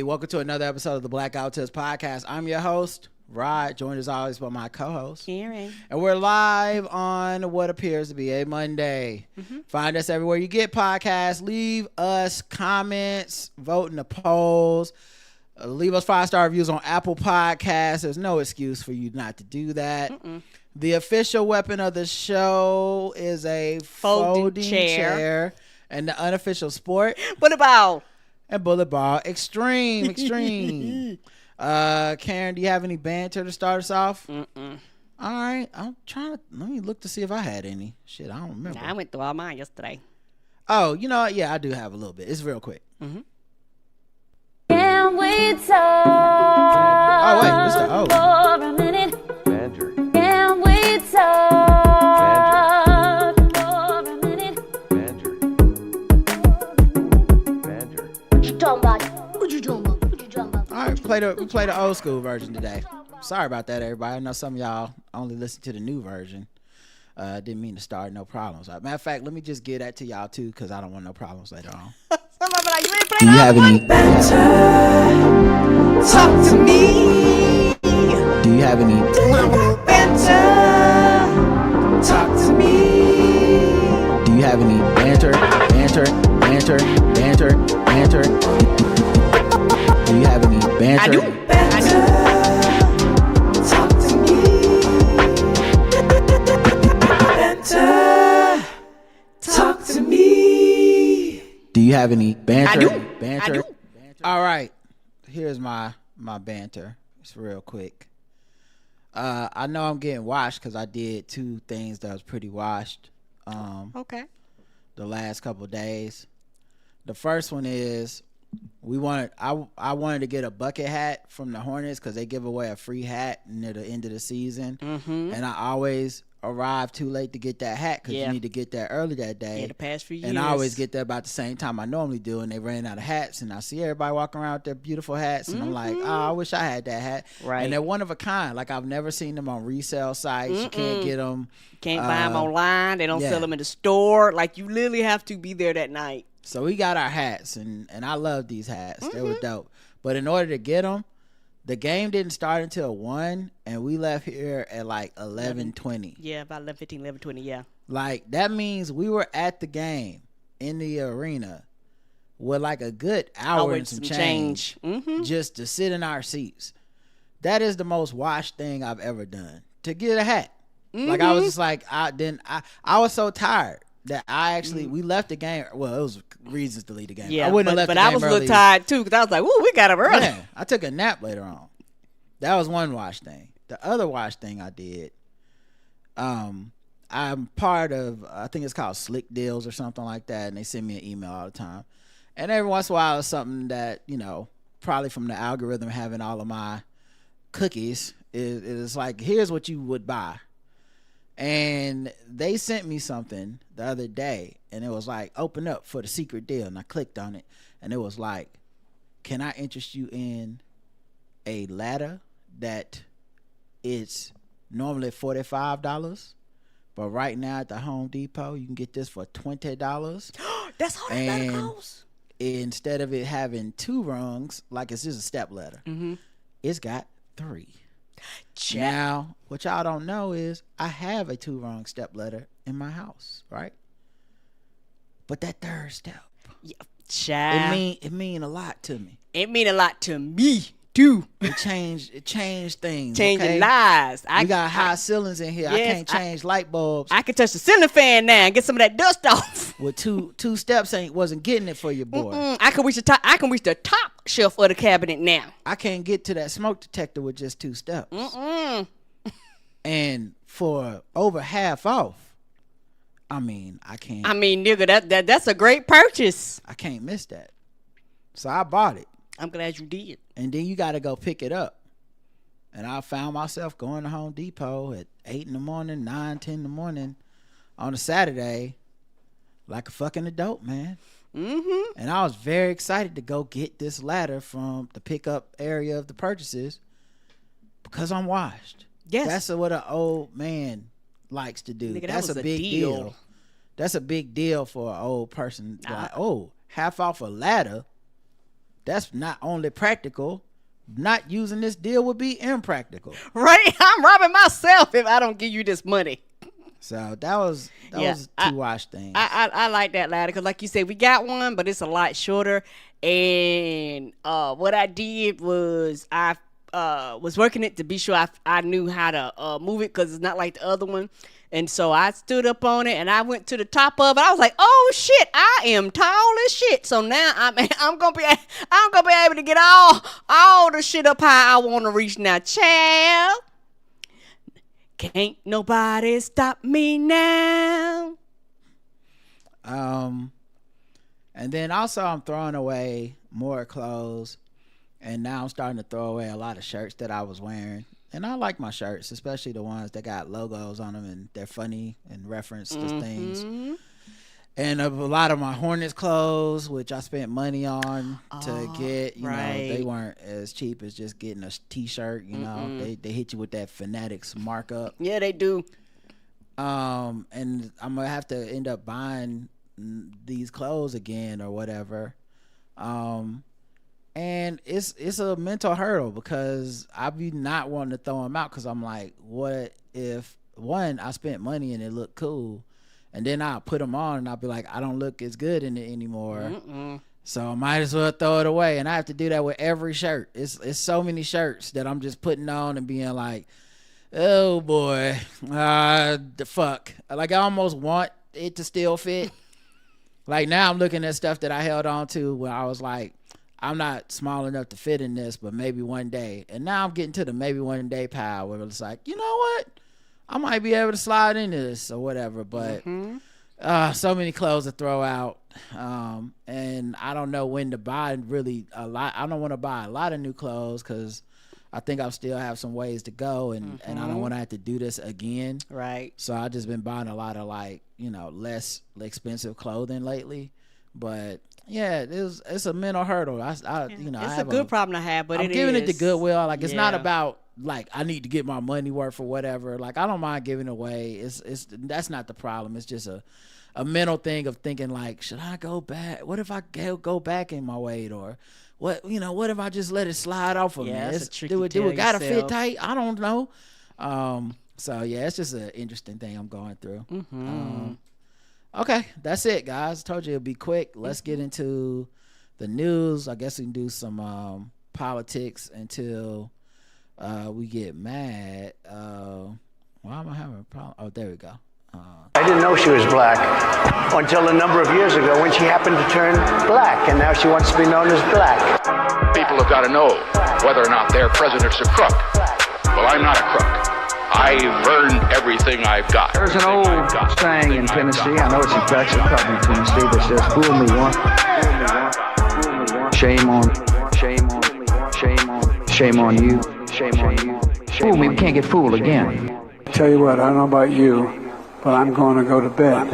welcome to another episode of the Blackout Test Podcast. I'm your host, Rod, joined as always by my co-host, Karen. And we're live on what appears to be a Monday. Find us everywhere you get podcasts. Leave us comments, vote in the polls. Leave us 5-star reviews on Apple Podcasts. There's no excuse for you not to do that. The official weapon of the show is a folding chair. And the unofficial sport, Bullet ball. And bullet ball. Extreme. Karen, do you have any banter to start us off? All right. I'm trying to, let me look to see if I had any. Shit, I don't remember. I went through all mine yesterday. Oh, you know what? Yeah, I do have a little bit. It's real quick. Can we talk? Oh, wait. What's the For a minute. Banter. Can we talk? For a minute. Banter. Banter. What you talking about? What you talking about? What you talking about? All right, we play the old school version today. Sorry about that, everybody. I know some of y'all only listen to the new version. Didn't mean to start no problems. Matter of fact, let me just give that to y'all too, because I don't want no problems later on. Somebody be like, you ain't Do playing you all have the any one? Banter, talk to me. Do you have any Banter, talk to me. Do you have any banter? Do you have any banter? I do. Banter, talk to me. Banter, talk to me. Do you have any banter? I do. Banter. I do. All right. Here's my banter. It's real quick. I know I'm getting washed because I did two things that was pretty washed. Okay. The last couple of days. The first one is I wanted to get a bucket hat from the Hornets because they give away a free hat near the end of the season, and I always arrive too late to get that hat because you need to get there early that day. Yeah, the past few years. And I always get there about the same time I normally do, and they ran out of hats, and I see everybody walking around with their beautiful hats, and I'm like, oh, I wish I had that hat. Right. And they're one of a kind. Like, I've never seen them on resale sites. You can't get them. Can't buy them online. They don't sell them in the store. Like, you literally have to be there that night. So we got our hats, and I love these hats. They were dope. But in order to get them, the game didn't start until 1, and we left here at like 11:20. Yeah, about 11:15, 11:20, yeah. Like, that means we were at the game in the arena with like a good hour and some change just to sit in our seats. That is the most washed thing I've ever done, to get a hat. Like, I was just like, I was so tired that I actually, we left the game. Well, it was reasons to leave the game. Yeah, I wouldn't have left but the I game was a early. little tired too because I was like, "Woo, we got up early." Yeah, I took a nap later on. That was one wash thing. The other wash thing I did, I'm part of, I think it's called Slick Deals or something like that, and they send me an email all the time. And every once in a while, it's something that, you know, probably from the algorithm having all of my cookies, is like, here's what you would buy. And they sent me something the other day, and it was like, open up for the secret deal. And I clicked on it, and it was like, can I interest you in a ladder that is normally $45, but right now at the Home Depot, you can get this for $20. That's all that ladder costs. Instead of it having 2 rungs, like it's just a step ladder, it's got 3. Now, what y'all don't know is I have a 2-rung step ladder in my house, right? But that third step, it mean a lot to me. It mean a lot to me too. It changed things. Changing lives. We got high ceilings in here. I can't change light bulbs. I can touch the ceiling fan now and get some of that dust off. With two steps wasn't getting it for your boy. I can reach the top. I can reach the top shelf of the cabinet now. I can't get to that smoke detector with just 2 steps. And for over half off, I mean, I can't. I mean, nigga, that's a great purchase. I can't miss that. So I bought it. I'm glad you did. And then you got to go pick it up. And I found myself going to Home Depot at 8 in the morning, 9, 10 in the morning on a Saturday like a fucking adult, man. And I was very excited to go get this ladder from the pickup area of the purchases because I'm washed. Yes. That's what an old man likes to do. Nigga, That's was a big deal. That's a big deal for an old person. Like, oh, half off a ladder. that's not only practical, not using this deal would be impractical. Right? I'm robbing myself if I don't give you this money. So that was two wash things. I like that ladder because, like you said, we got one, but it's a lot shorter. And what I did was I was working it to be sure I knew how to move it because it's not like the other one. And so I stood up on it and I went to the top of it. I was like, "Oh shit, I am tall as shit." So now I'm gonna be able to get all the shit up high I want to reach now, child. Can't nobody stop me now. And then also I'm throwing away more clothes, and now I'm starting to throw away a lot of shirts that I was wearing. And I like my shirts, especially the ones that got logos on them and they're funny and reference to things. And a lot of my Hornets clothes, which I spent money on to get, you know, they weren't as cheap as just getting a t-shirt, you know. They hit you with that Fanatics markup. Yeah, they do. And I'm going to have to end up buying these clothes again or whatever. And it's a mental hurdle because I be not wanting to throw them out because I'm like, what if, one, I spent money and it looked cool, and then I'll put them on and I'll be like, I don't look as good in it anymore. So I might as well throw it away. And I have to do that with every shirt. It's so many shirts that I'm just putting on and being like, oh boy, the fuck. Like I almost want it to still fit. Like now I'm looking at stuff that I held on to when I was like, I'm not small enough to fit in this, but maybe one day. And now I'm getting to the maybe one day pile where it's like, you know what? I might be able to slide into this or whatever. But so many clothes to throw out. And I don't know when to buy really a lot. I don't want to buy a lot of new clothes because I think I still have some ways to go. And I don't want to have to do this again. Right. So I've just been buying a lot of like, you know, less expensive clothing lately. But yeah, it's a mental hurdle. You know, it's I a good problem to have, but I'm giving it to Goodwill. Like it's not about like I need to get my money worth or whatever. Like I don't mind giving away. It's that's not the problem. It's just a mental thing of thinking like, should I go back? What if I go back in my weight, or what? You know, what if I just let it slide off of me? Do it gotta fit tight? I don't know. So yeah, it's just an interesting thing I'm going through. Okay, that's it, guys. Told you it'd be quick. Let's get into the news. I guess we can do some politics until we get mad. Why am I having a problem? Oh, there we go. I didn't know she was black until a number of years ago when she happened to turn black, and now she wants to be known as black. People have got to know whether or not their president's a crook. Well, I'm not a crook. I've earned everything I've got. There's an old saying in Tennessee, I know it's in Texas, probably in Tennessee, that says, fool me once, shame on you. Fool me, we can't get fooled again. Tell you what, I don't know about you, but I'm going to go to bed.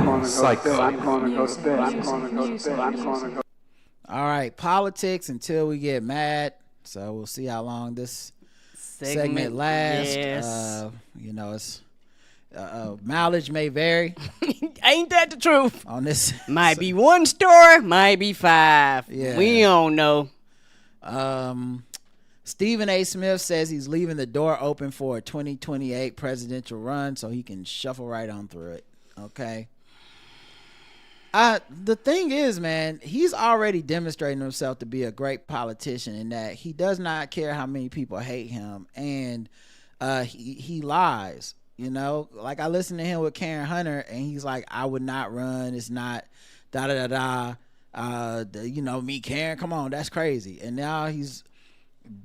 All right, politics until we get mad. So we'll see how long this segment lasts. Yes. You know, it's mileage may vary. Ain't that the truth? On this, might be one store, might be five. Yeah. We don't know. Stephen A. Smith says he's leaving the door open for a 2028 presidential run so he can shuffle right on through it. Okay. The thing is, man, he's already demonstrating himself to be a great politician in that he does not care how many people hate him, and he lies. You know, like I listened to him with Karen Hunter, and he's like, "I would not run. It's not da da da da." You know, me, Karen, come on, that's crazy. And now he's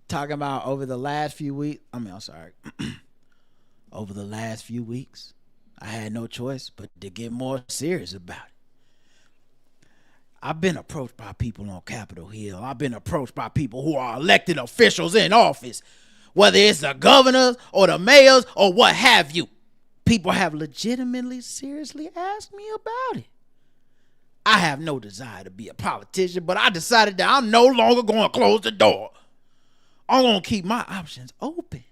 talking about over the last few weeks. Over the last few weeks, I had no choice but to get more serious about it. I've been approached by people on Capitol Hill. I've been approached by people who are elected officials in office, whether it's the governors or the mayors or what have you. People have legitimately, seriously asked me about it. I have no desire to be a politician, but I decided that I'm no longer going to close the door. I'm going to keep my options open.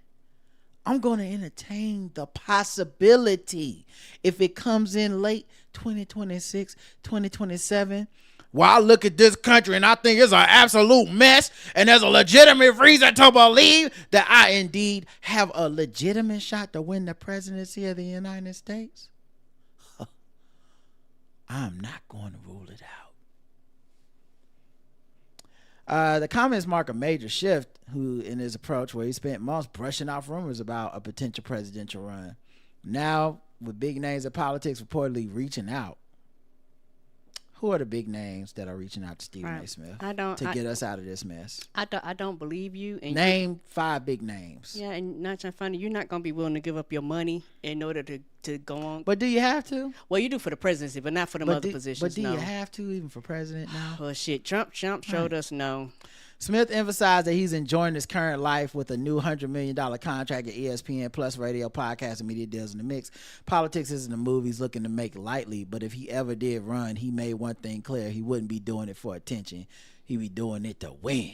I'm going to entertain the possibility if it comes in late 2026, 2027, Well, I look at this country and I think it's an absolute mess, and there's a legitimate reason to believe that I indeed have a legitimate shot to win the presidency of the United States. I'm not going to rule it out. The comments mark a major shift in his approach, where he spent months brushing off rumors about a potential presidential run. Now, with big names in politics reportedly reaching out. Who are the big names that are reaching out to Stephen A. Smith to get us out of this mess? I don't believe you. And Name 5 big names. Yeah, and not trying to find it. You're not going to be willing to give up your money in order to go on. But do you have to? Well, you do for the presidency, but not for the other positions. But do no. you have to, even for president now? Well, shit, Trump showed us no. Smith emphasized that he's enjoying his current life with a new $100 million contract at ESPN Plus radio, podcast, and media deals in the mix. Politics isn't a move he's looking to make lightly, but if he ever did run, he made one thing clear. He wouldn't be doing it for attention. He'd be doing it to win.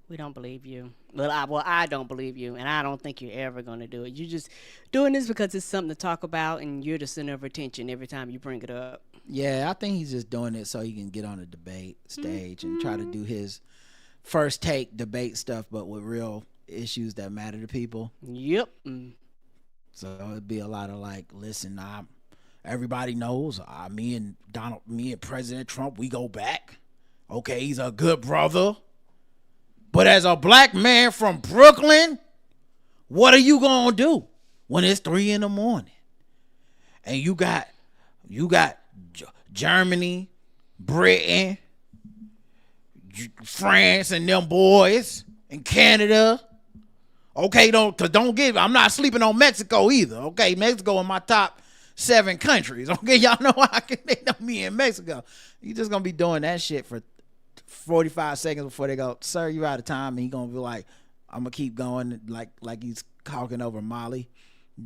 We don't believe you. Well, I don't believe you, and I don't think you're ever going to do it. You're just doing this because it's something to talk about, and you're the center of attention every time you bring it up. Yeah, I think he's just doing it so he can get on a debate stage and try to do his first take debate stuff, but with real issues that matter to people. Yep. So it'd be a lot of like, listen, everybody knows me and President Trump, we go back. Okay, he's a good brother. But as a black man from Brooklyn, what are you gonna do when it's 3 a.m. and you got Germany, Britain, France, and them boys, and Canada? Okay, I'm not sleeping on Mexico either. Okay, Mexico in my top 7 countries. Okay, y'all know they know me in Mexico. You just gonna be doing that shit for 45 seconds before they go, sir, you're out of time, and he gonna be like, I'm gonna keep going like he's talking over Molly.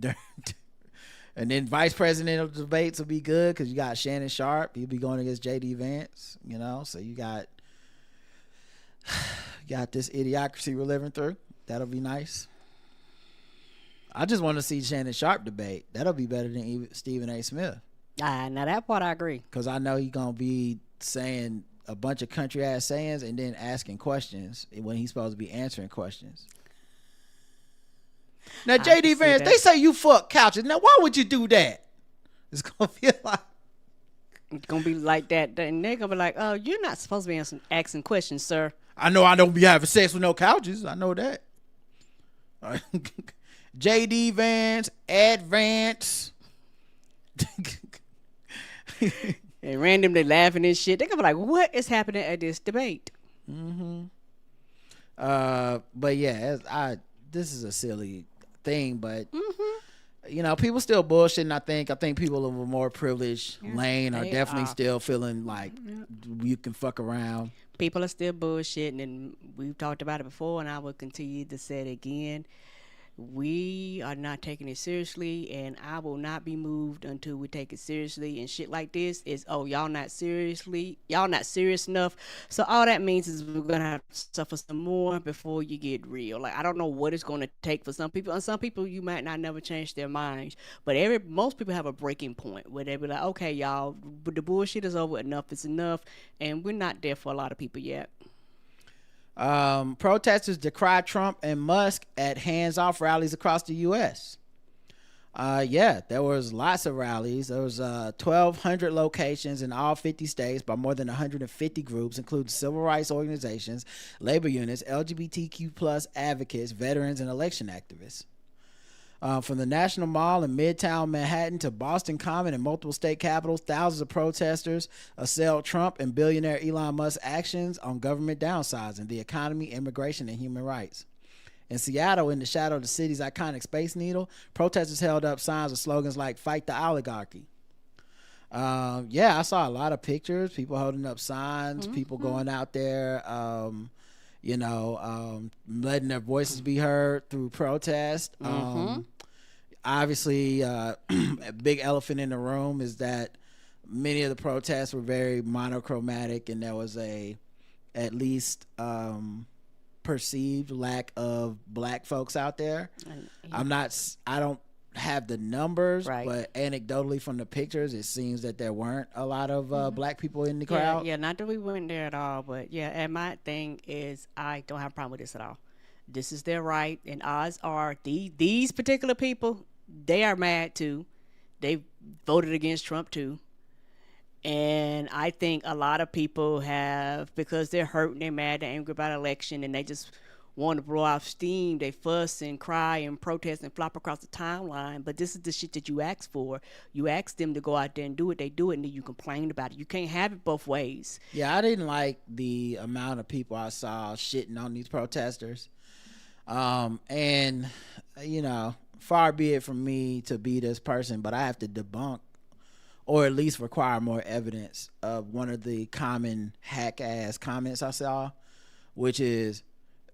And then vice presidential debates will be good because you got Shannon Sharp. He'll be going against J.D. Vance, so you got this idiocracy we're living through. That'll be nice. I just want to see Shannon Sharp debate. That'll be better than even Stephen A. Smith. Now that part I agree. Because I know he's going to be saying a bunch of country ass sayings and then asking questions when he's supposed to be answering questions. Now, J.D. Vance, they say you fuck couches. Now, why would you do that? It's going to feel like. It's going to be like that. And they're going to be like, oh, you're not supposed to be asking questions, sir. I know I don't be having sex with no couches. I know that. J.D. Vance, Ed Vance. And randomly laughing and shit. They're going to be like, what is happening at this debate? Mm-hmm. But yeah, this is a silly thing, but people still bullshitting. I think people of a more privileged lane are definitely still feeling like you can fuck around. People are still bullshitting, and we've talked about it before, and I will continue to say it again. We are not taking it seriously, and I will not be moved until we take it seriously. And shit like this is, y'all not serious enough. So all that means is we're gonna have to suffer some more before you get real. Like, I don't know what it's gonna take for some people, and some people you might not never change their minds. But most people have a breaking point where they be like, okay, y'all, but the bullshit is over. Enough is enough, and we're not there for a lot of people yet. Protesters decry Trump and Musk at hands-off rallies across the U.S. There was lots of rallies. There was 1,200 locations in all 50 states by more than 150 groups, including civil rights organizations, labor unions, LGBTQ plus advocates, veterans, and election activists. From the National Mall in Midtown Manhattan to Boston Common and multiple state capitals, thousands of protesters assailed Trump and billionaire Elon Musk's actions on government downsizing, the economy, immigration, and human rights. In Seattle, in the shadow of the city's iconic Space Needle, protesters held up signs with slogans like "Fight the Oligarchy." I saw a lot of pictures, people holding up signs, people going out there, letting their voices be heard through protest. Obviously, a big elephant in the room is that many of the protests were very monochromatic, and there was at least perceived lack of black folks out there. I have the numbers, Right. but anecdotally from the pictures, it seems that there weren't a lot of black people in the crowd. Yeah, not that we went there at all, but yeah, and my thing is I don't have a problem with this at all. This is their right, and odds are these particular people, they are mad too. They voted against Trump too. And I think a lot of people have, because they're hurt and they're mad, they're angry about the election, and they just want to blow off steam. They fuss and cry and protest and flop across the timeline. But this is the shit that you asked for. You asked them to go out there and do it. They do it, and then you complain about it. You can't have it both ways. Yeah, I didn't like the amount of people I saw shitting on these protesters. And, you know, far be it from me to be this person, but I have to debunk or at least require more evidence of one of the common hack-ass comments I saw, which is,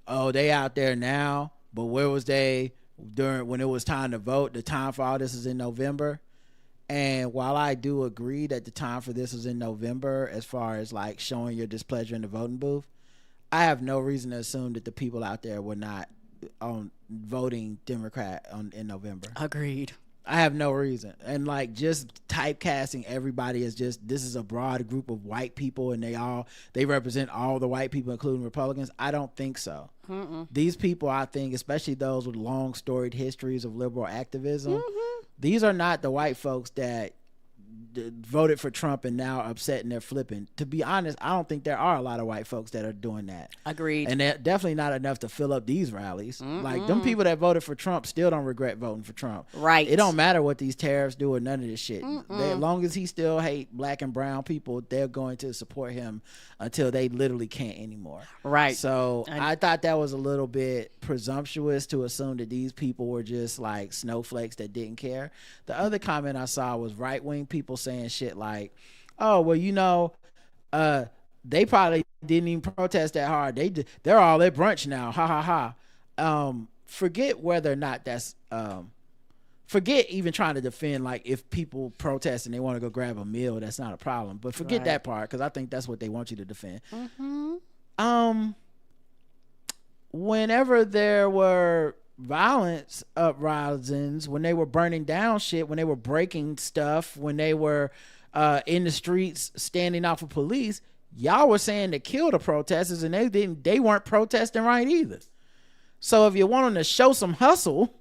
oh, they out there now, but where was they during when it was time to vote? The time for all this is in November. And while I do agree that the time for this is in November, as far as like showing your displeasure in the voting booth, I have no reason to assume that the people out there were not on voting Democrat in November. Agreed. I have no reason. And like just typecasting everybody as just this is a broad group of white people and they represent all the white people, including Republicans. I don't think so. These people, I think, especially those with long storied histories of liberal activism, these are not the white folks that voted for Trump and now are upset and they're flipping. To be honest, I don't think there are a lot of white folks that are doing that. Agreed. And they're definitely not enough to fill up these rallies. Like them people that voted for Trump still don't regret voting for Trump. Right. It don't matter what these tariffs do or none of this shit. As long as he still hate black and brown people, they're going to support him until they literally can't anymore. Right. So I thought that was a little bit presumptuous to assume that these people were just like snowflakes that didn't care. The other comment I saw was right-wing people saying shit like, oh, well, you know, they probably didn't even protest that hard. They're all at brunch now. Ha ha ha. Forget whether or not that's forget even trying to defend like if people protest and they want to go grab a meal, that's not a problem. But forget that part, because I think that's what they want you to defend. Whenever there were violence uprisings, when they were burning down shit, when they were breaking stuff, when they were in the streets standing off of police, y'all were saying to kill the protesters, and they weren't protesting right either. So if you want them to show some hustle,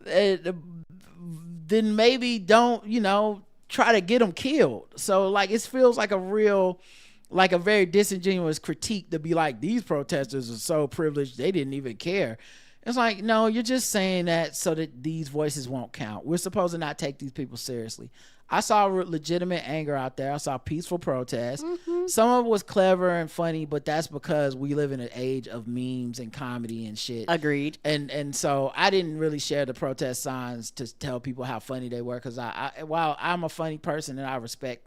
then maybe don't, you know, try to get them killed. So like it feels like a very disingenuous critique to be like, these protesters are so privileged they didn't even care. It's like, no, you're just saying that so that these voices won't count. We're supposed to not take these people seriously. I saw legitimate anger out there. I saw peaceful protests. Some of it was clever and funny, but that's because we live in an age of memes and comedy and shit. Agreed. And so I didn't really share the protest signs to tell people how funny they were, because while I'm a funny person and I respect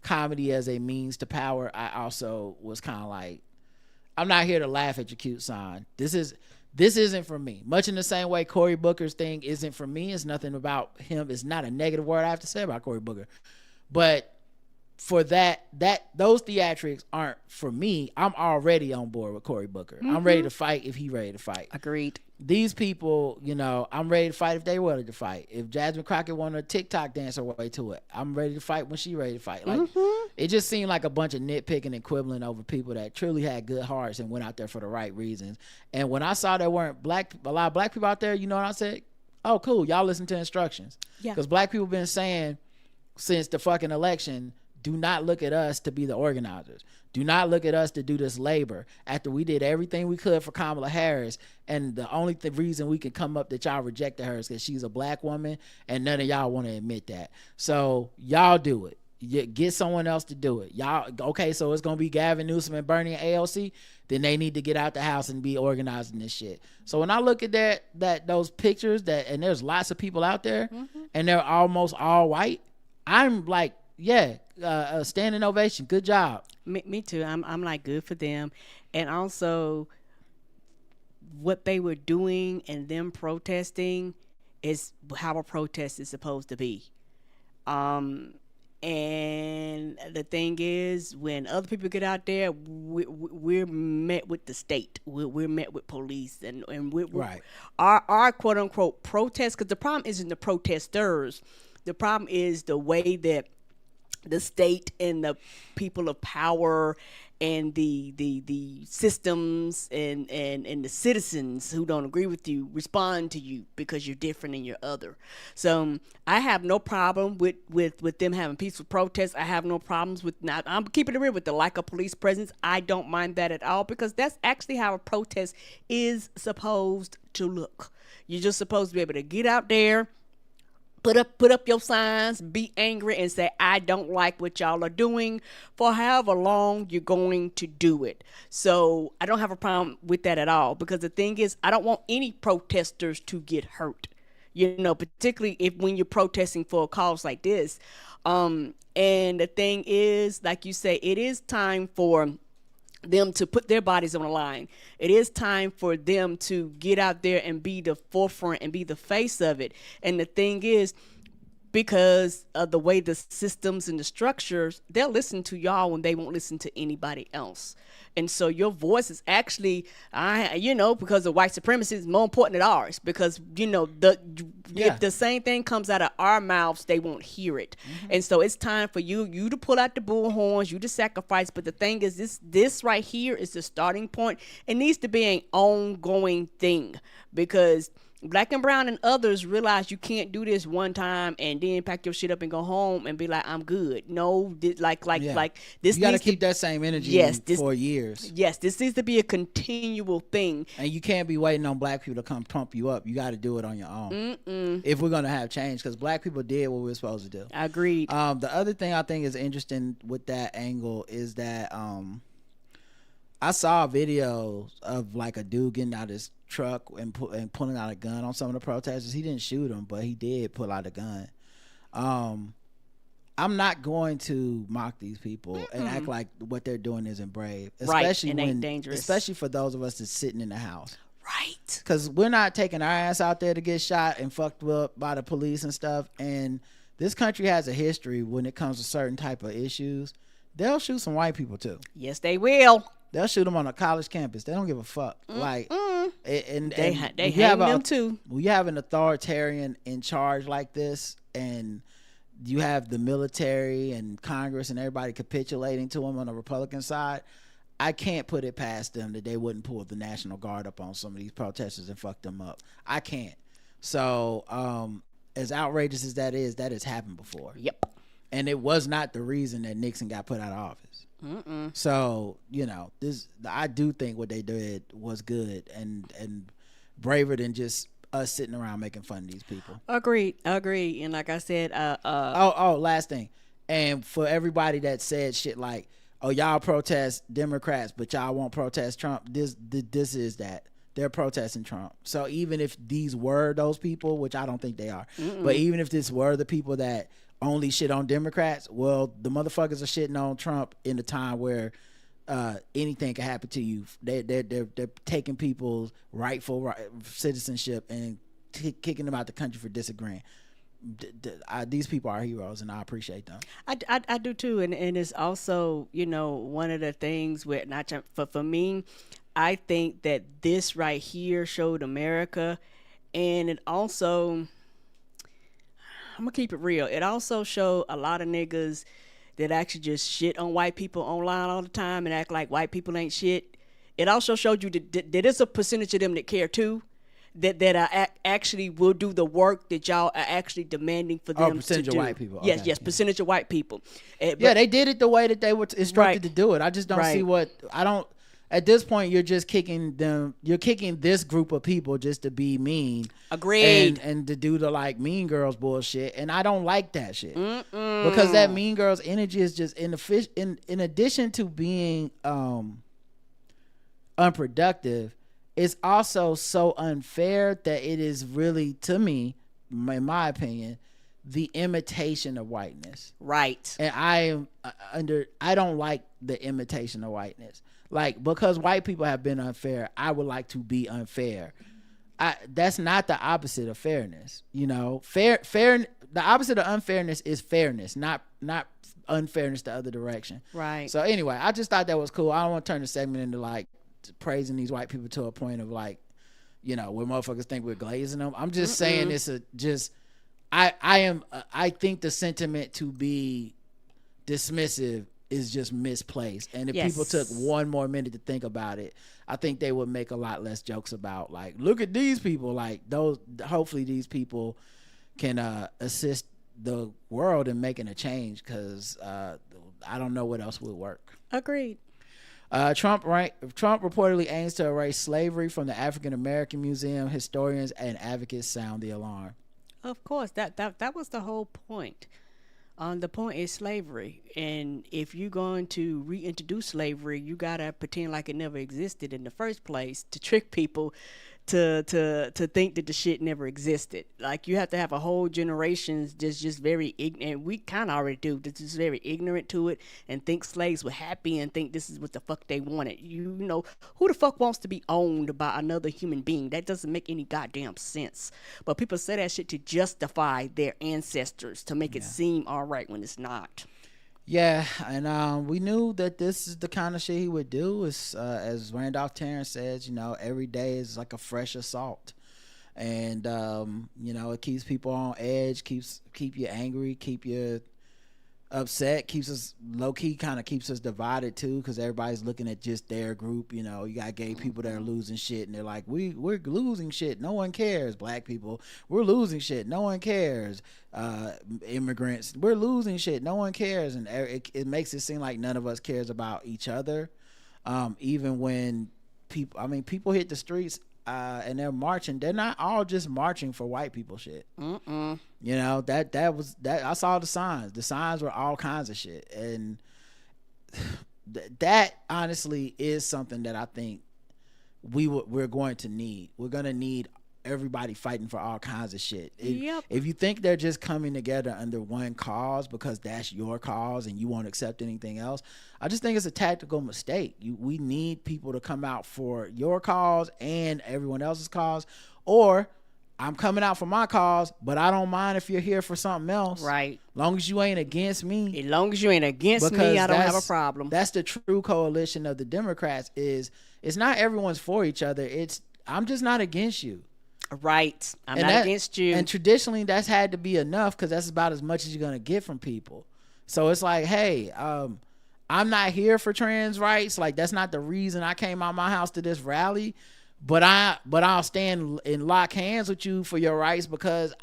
comedy as a means to power, I also was kind of like, I'm not here to laugh at your cute sign. This isn't for me. Much in the same way Cory Booker's thing isn't for me. It's nothing about him. It's not a negative word I have to say about Cory Booker. But for those theatrics aren't for me. I'm already on board with Cory Booker. I'm ready to fight if he's ready to fight. Agreed. These people, you know, I'm ready to fight if they wanted to fight. If Jasmine Crockett wanted to TikTok dance her way to it, I'm ready to fight when she ready to fight. Like it just seemed like a bunch of nitpicking and quibbling over people that truly had good hearts and went out there for the right reasons. And when I saw there weren't a lot of black people out there, you know what I said? Oh, cool. Y'all listen to instructions. Yeah. Because black people been saying since the fucking election, do not look at us to be the organizers. Do not look at us to do this labor after we did everything we could for Kamala Harris. And the only reason we can come up that y'all rejected her is because she's a black woman, and none of y'all want to admit that. So y'all do it. Get someone else to do it. Y'all, okay, so it's going to be Gavin Newsom and Bernie and AOC. Then they need to get out the house and be organizing this shit. So when I look at those pictures and there's lots of people out there and they're almost all white, I'm like, yeah, a standing ovation. Good job. Me too. I'm like, good for them. And also what they were doing and them protesting is how a protest is supposed to be. And the thing is, when other people get out there, we're met with the state. We're met with police, and we're Right. Our quote unquote protest. Because the problem isn't the protesters. The problem is the way that the state and the people of power and the systems and the citizens who don't agree with you respond to you because you're different and you're other. So I have no problem with them having peaceful protests. I have no problems with not. I'm keeping it real with the lack of police presence. I don't mind that at all, because that's actually how a protest is supposed to look. You're just supposed to be able to get out there, put up your signs, be angry, and say, I don't like what y'all are doing, for however long you're going to do it. So I don't have a problem with that at all, because the thing is, I don't want any protesters to get hurt. You know, particularly when you're protesting for a cause like this. And the thing is, like you say, it is time for them to put their bodies on the line. It is time for them to get out there and be the forefront and be the face of it. And the thing is, because of the way the systems and the structures, they'll listen to y'all when they won't listen to anybody else. And so your voice is actually, because of white supremacy, is more important than ours. Because, if the same thing comes out of our mouths, they won't hear it. Mm-hmm. And so it's time for you to pull out the bullhorns, you to sacrifice. But the thing is, this right here is the starting point. It needs to be an ongoing thing, because Black and brown and others realize you can't do this one time and then pack your shit up and go home and be like, I'm good. No, this. You got to keep that same energy for years. Yes, this needs to be a continual thing. And you can't be waiting on Black people to come pump you up. You got to do it on your own if we're gonna have change. Because Black people did what we were supposed to do. Agreed. The other thing I think is interesting with that angle is that I saw videos of like a dude getting out his truck and pulling out a gun on some of the protesters. He didn't shoot them, but he did pull out a gun. I'm not going to mock these people and act like what they're doing isn't brave, especially and ain't dangerous. Especially for those of us that's sitting in the house. Right. Because we're not taking our ass out there to get shot and fucked up by the police and stuff. And this country has a history when it comes to certain type of issues. They'll shoot some white people too. Yes, they will. They'll shoot them on a college campus. They don't give a fuck. They hang them too. When you have an authoritarian in charge like this, and you have the military and Congress and everybody capitulating to them on the Republican side, I can't put it past them that they wouldn't pull the National Guard up on some of these protesters and fuck them up. I can't. So, as outrageous as that has happened before. Yep. And it was not the reason that Nixon got put out of office. So I do think what they did was good and braver than just us sitting around making fun of these people. Agreed. And like I said, last thing, and for everybody that said shit like, oh, y'all protest Democrats but y'all won't protest Trump, this is that they're protesting Trump. So even if these were those people, which I don't think they are, but even if this were the people that only shit on Democrats, well, the motherfuckers are shitting on Trump in a time where anything can happen to you. They're taking people's rightful citizenship and kicking them out the country for disagreeing. These people are heroes, and I appreciate them. I do too, and it's also one of the things where for me, I think that this right here showed America, and it also, I'm gonna keep it real, it also showed a lot of niggas that actually just shit on white people online all the time and act like white people ain't shit. It also showed you that there's a percentage of them that care too, that actually will do the work that y'all are actually demanding for them to do. Percentage of white people. Yes, Okay. Percentage of white people. They did it the way that they were instructed to do it. I just don't see at this point, you're just kicking them. You're kicking this group of people just to be mean. Agreed. And to do the like Mean Girls bullshit, and I don't like that shit because that Mean Girls energy is just in addition to being unproductive, it's also so unfair that it is really, to me, in my opinion, the imitation of whiteness. Right. And I don't like the imitation of whiteness. Like, because white people have been unfair, I would like to be unfair. That's not the opposite of fairness. Fair the opposite of unfairness is fairness, not unfairness the other direction. Right. So anyway, I just thought that was cool. I don't want to turn the segment into like praising these white people to a point of like, you know, where motherfuckers think we're glazing them. I'm just saying I think the sentiment to be dismissive is just misplaced. And if people took one more minute to think about it, I think they would make a lot less jokes about like, look at these people. Like those, hopefully these people can assist the world in making a change, because I don't know what else would work. Agreed. Trump reportedly aims to erase slavery from the African American Museum. Historians and advocates sound the alarm. Of course, that was the whole point. The point is slavery, and if you're going to reintroduce slavery, you gotta pretend like it never existed in the first place to trick people to think that the shit never existed. Like, you have to have a whole generations just very ignorant. We kind of already do. That's just very ignorant to it and think slaves were happy and think this is what the fuck they wanted. You know, who the fuck wants to be owned by another human being? That doesn't make any goddamn sense. But people say that shit to justify their ancestors, to make it seem all right when it's not. Yeah, and we knew that this is the kind of shit he would do. Is as Randolph Terrence says, you know, every day is like a fresh assault, and you know, it keeps people on edge, keep you angry, keep you upset, keeps us low key, kind of keeps us divided too, because everybody's looking at just their group. You know, you got gay people that are losing shit, and they're like, we're losing shit, no one cares. Black people, we're losing shit, no one cares. Immigrants, we're losing shit, no one cares. And it makes it seem like none of us cares about each other, even when people hit the streets and they're marching. They're not all just marching for white people shit. You know, that was I saw the signs were all kinds of shit, and that honestly is something that I think we're going to need. We're going to need everybody fighting for all kinds of shit. If you think they're just coming together under one cause because that's your cause and you won't accept anything else, I just think it's a tactical mistake. We need people to come out for your cause and everyone else's cause, or I'm coming out for my cause, but I don't mind if you're here for something else. Right. Long as you ain't against me. As long as you ain't against me, I don't have a problem. That's the true coalition of the Democrats. It's not everyone's for each other. I'm just not against you. Right. I'm not against you. And traditionally, that's had to be enough, because that's about as much as you're going to get from people. So it's like, hey, I'm not here for trans rights. Like, that's not the reason I came out my house to this rally. But I'll stand and lock hands with you for your rights, because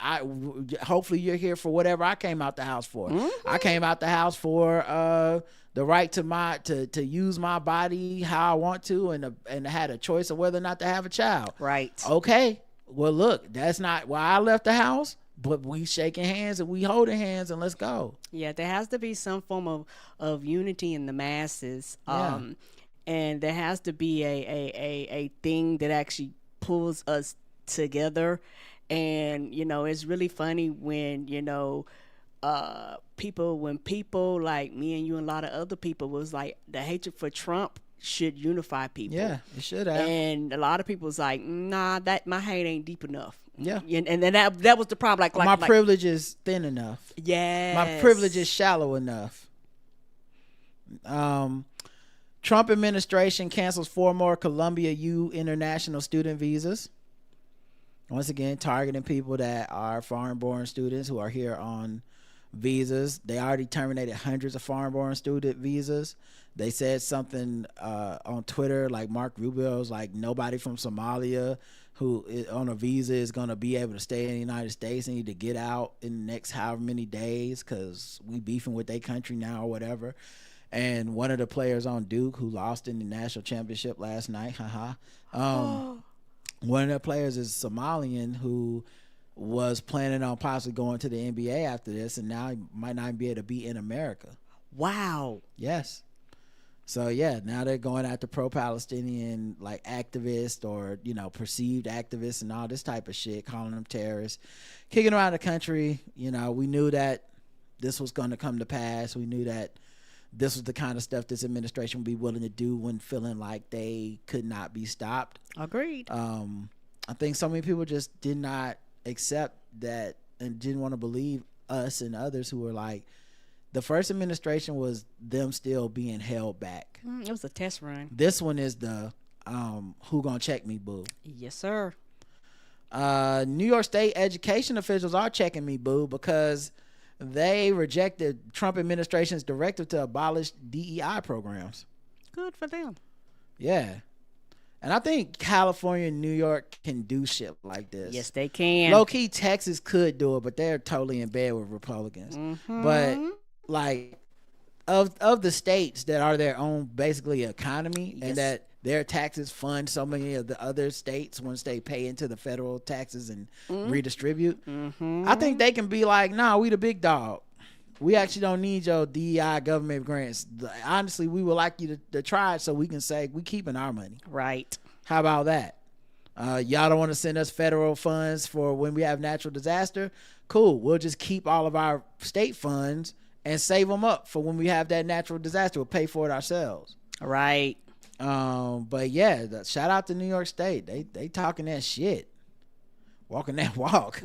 hopefully you're here for whatever I came out the house for. I came out the house for the right to use my body how I want to, and had a choice of whether or not to have a child. Right. Okay. Well, look, that's not why I left the house, but we shaking hands and we holding hands and let's go. Yeah, there has to be some form of unity in the masses. And there has to be a thing that actually pulls us together. And, you know, it's really funny when, you know, people like me and you and a lot of other people was like, the hatred for Trump should unify people. Yeah, it should have. And a lot of people was like, nah, that my hate ain't deep enough. Yeah. And then that was the problem. Like my privilege is thin enough. Yeah. My privilege is shallow enough. Trump administration cancels 4 more Columbia U international student visas. Once again, targeting people that are foreign-born students who are here on visas. They already terminated hundreds of foreign-born student visas. They said something on Twitter, like Mark Rubio was like, nobody from Somalia who is on a visa is going to be able to stay in the United States and need to get out in the next however many days because we beefing with their country now or whatever. And one of the players on Duke who lost in the national championship last night, one of the players is Somalian who was planning on possibly going to the NBA after this, and now he might not even be able to be in America. Wow. Yes. So yeah, now they're going after pro-Palestinian like activists or, you know, perceived activists and all this type of shit, calling them terrorists, kicking around the country. You know, we knew that this was going to come to pass. We knew that this was the kind of stuff this administration would be willing to do when feeling like they could not be stopped. Agreed. I think so many people just did not accept that and didn't want to believe us and others who were like, the first administration was them still being held back. It was a test run. This one is the who gonna check me boo. Yes, sir. New York State education officials are checking me boo because they rejected Trump administration's directive to abolish DEI programs. Good for them. Yeah. And I think California and New York can do shit like this. Yes, they can. Low key, Texas could do it, but they're totally in bed with Republicans. But like, of the states that are their own basically economy, and that their taxes fund so many of the other states once they pay into the federal taxes and redistribute, I think they can be like, nah, we the big dog. We actually don't need your DEI government grants. Honestly, we would like you to try it so we can say we keeping our money. Right. How about that? Y'all don't want to send us federal funds for when we have natural disaster? Cool. We'll just keep all of our state funds and save them up for when we have that natural disaster. We'll pay for it ourselves. Right. But yeah, shout out to New York State. They talking that shit, walking that walk.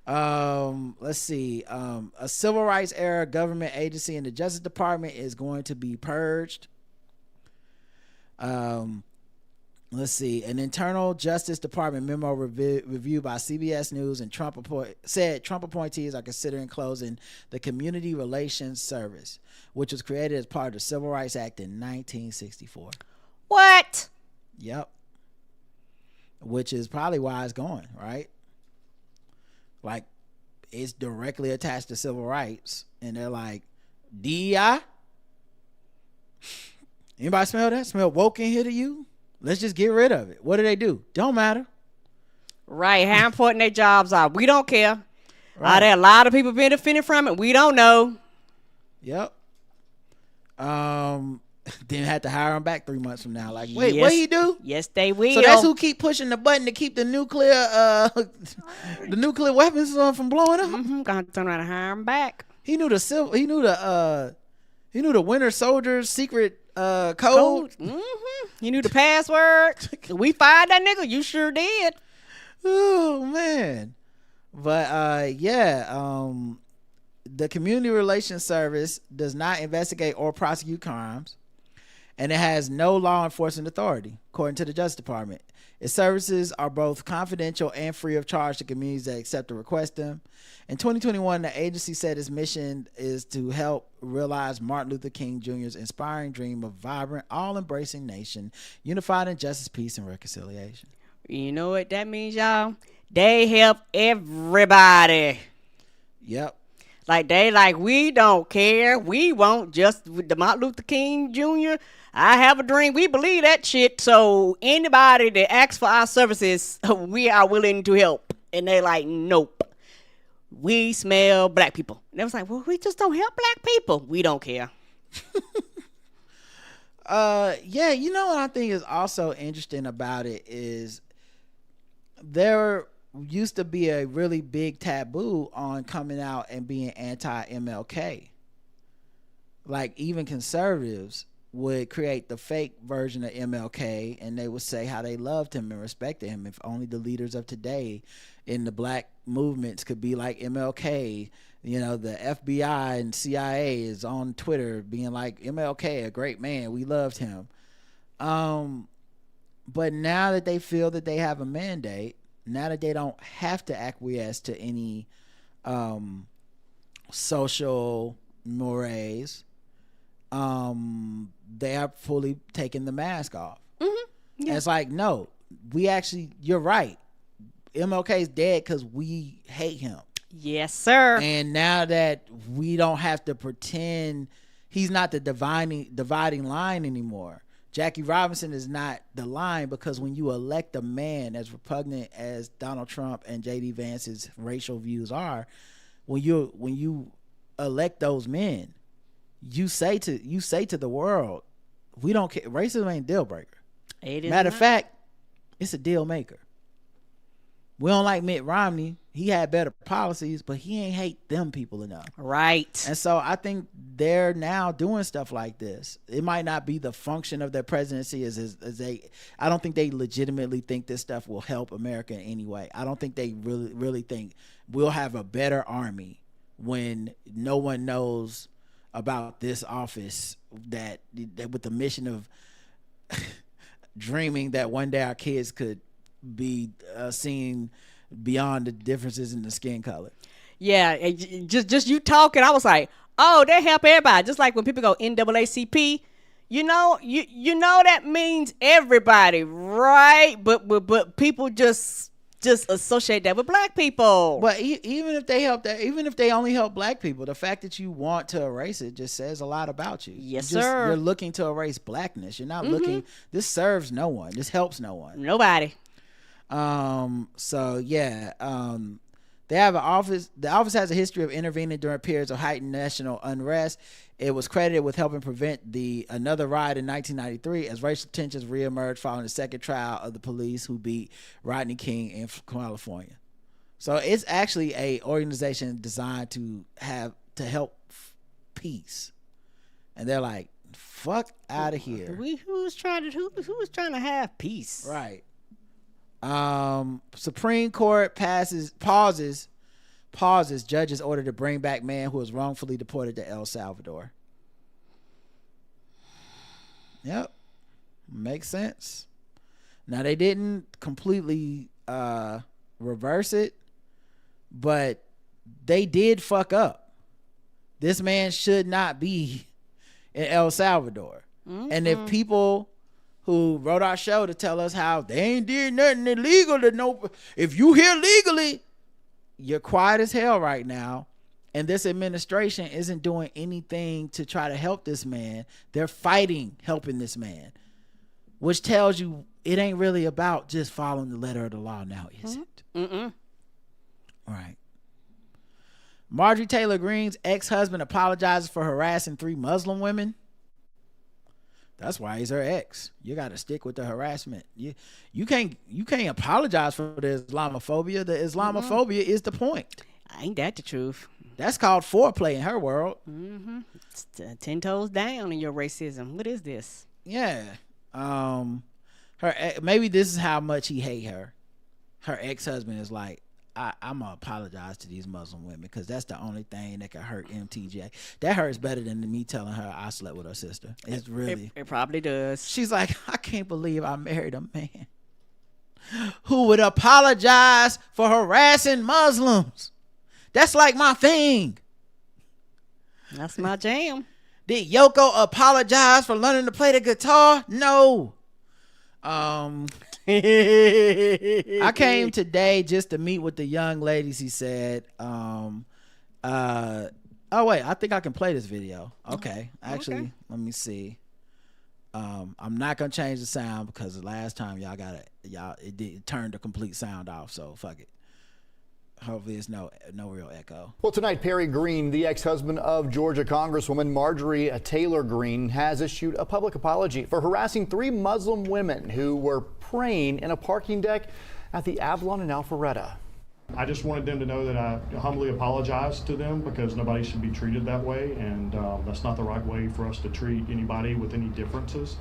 Let's see. A civil rights era government agency in the Justice Department is going to be purged. Let's see. An internal Justice Department memo reviewed by CBS News and said Trump appointees are considering closing the Community Relations Service, which was created as part of the Civil Rights Act in 1964. What? Yep. Which is probably why it's going, right? Like, it's directly attached to civil rights, and they're like, DEI? Anybody smell that? Smell woke in here to you? Let's just get rid of it. What do? Don't matter. Right. How important their jobs are. We don't care. Right. Are there a lot of people benefiting from it? We don't know. Yep. Then had to hire him back 3 months from now. Like, wait, what he do? Yes, they will. So that's who keep pushing the button to keep the nuclear weapons from blowing up. Gonna turn around and hire him back. He knew the Winter Soldier's secret code. You knew the password. We fired that nigga. You sure did. Oh man. But the Community Relations Service does not investigate or prosecute crimes, and it has no law enforcement authority, according to the Justice Department. Its services are both confidential and free of charge to communities that accept or request them. In 2021, the agency said its mission is to help realize Martin Luther King Jr.'s inspiring dream of vibrant, all-embracing nation, unified in justice, peace, and reconciliation. You know what that means, y'all? They help everybody. Yep. Like, we don't care. We want just with the Martin Luther King Jr. I have a dream. We believe that shit. So anybody that asks for our services, we are willing to help. And they like, nope. We smell black people. And they was like, well, we just don't help black people. We don't care. You know what I think is also interesting about it is there used to be a really big taboo on coming out and being anti-MLK. Like, even conservatives would create the fake version of MLK, and they would say how they loved him and respected him. If only the leaders of today in the black movements could be like MLK. You know, the FBI and CIA is on Twitter being like, MLK, a great man, we loved him. But now that they feel that they have a mandate, now that they don't have to acquiesce to any social mores, they are fully taking the mask off. Yeah. It's like, no, you're right. MLK's dead because we hate him. Yes, sir. And now that we don't have to pretend he's not the dividing line anymore. Jackie Robinson is not the line, because when you elect a man as repugnant as Donald Trump and J.D. Vance's racial views are, when you elect those men, you say to the world, we don't care. Racism ain't a deal breaker. Matter of fact, it's a deal maker. We don't like Mitt Romney. He had better policies, but he ain't hate them people enough. Right. And so I think they're now doing stuff like this. It might not be the function of their presidency I don't think they legitimately think this stuff will help America in any way. I don't think they really think we'll have a better army when no one knows about this office that with the mission of dreaming that one day our kids could be seen beyond the differences in the skin color. Yeah, just you talking, I was like, oh, they help everybody. Just like when people go NAACP, you know that means everybody, right? But people just associate that with black people. But even if they help that, even if they only help black people, the fact that you want to erase it just says a lot about you. Yes, sir. You're sir. looking to erase blackness. You're not looking. This serves no one. This helps no one. Nobody. So yeah. They have an office. The office has a history of intervening during periods of heightened national unrest. It was credited with helping prevent another riot in 1993 as racial tensions reemerged following the second trial of the police who beat Rodney King in California. So it's actually a organization designed to help peace. And they're like, fuck out of here. Who was trying to have peace? Right. Supreme Court pauses judge's order to bring back man who was wrongfully deported to El Salvador. Yep. Makes sense. Now they didn't completely reverse it, but they did fuck up. This man should not be in El Salvador. And if people who wrote our show to tell us how they ain't did nothing illegal to know, if you here legally, you're quiet as hell right now, and this administration isn't doing anything to try to help this man. They're fighting helping this man, which tells you it ain't really about just following the letter of the law now, is it? All right. Marjorie Taylor Greene's ex-husband apologizes for harassing 3 Muslim women. That's why he's her ex. You got to stick with the harassment. You can't apologize for the Islamophobia. The Islamophobia is the point. Ain't that the truth? That's called foreplay in her world. It's 10 toes down in your racism. What is this? Yeah. Maybe this is how much he hate her. Her ex-husband is like, I'm gonna apologize to these Muslim women because that's the only thing that can hurt MTJ. That hurts better than me telling her I slept with her sister. It's really. It probably does. She's like, I can't believe I married a man who would apologize for harassing Muslims. That's like my thing. That's my jam. Did Yoko apologize for learning to play the guitar? No. I came today just to meet with the young ladies, he said. Oh wait, I think I can play this video. Okay. Actually, let me see. I'm not gonna change the sound because the last time it turned the complete sound off, so fuck it. Hopefully it's no real echo. Well, tonight, Perry Green, the ex-husband of Georgia Congresswoman Marjorie Taylor Greene, has issued a public apology for harassing 3 Muslim women who were praying in a parking deck at the Avalon in Alpharetta. I just wanted them to know that I humbly apologize to them because nobody should be treated that way, and that's not the right way for us to treat anybody with any differences.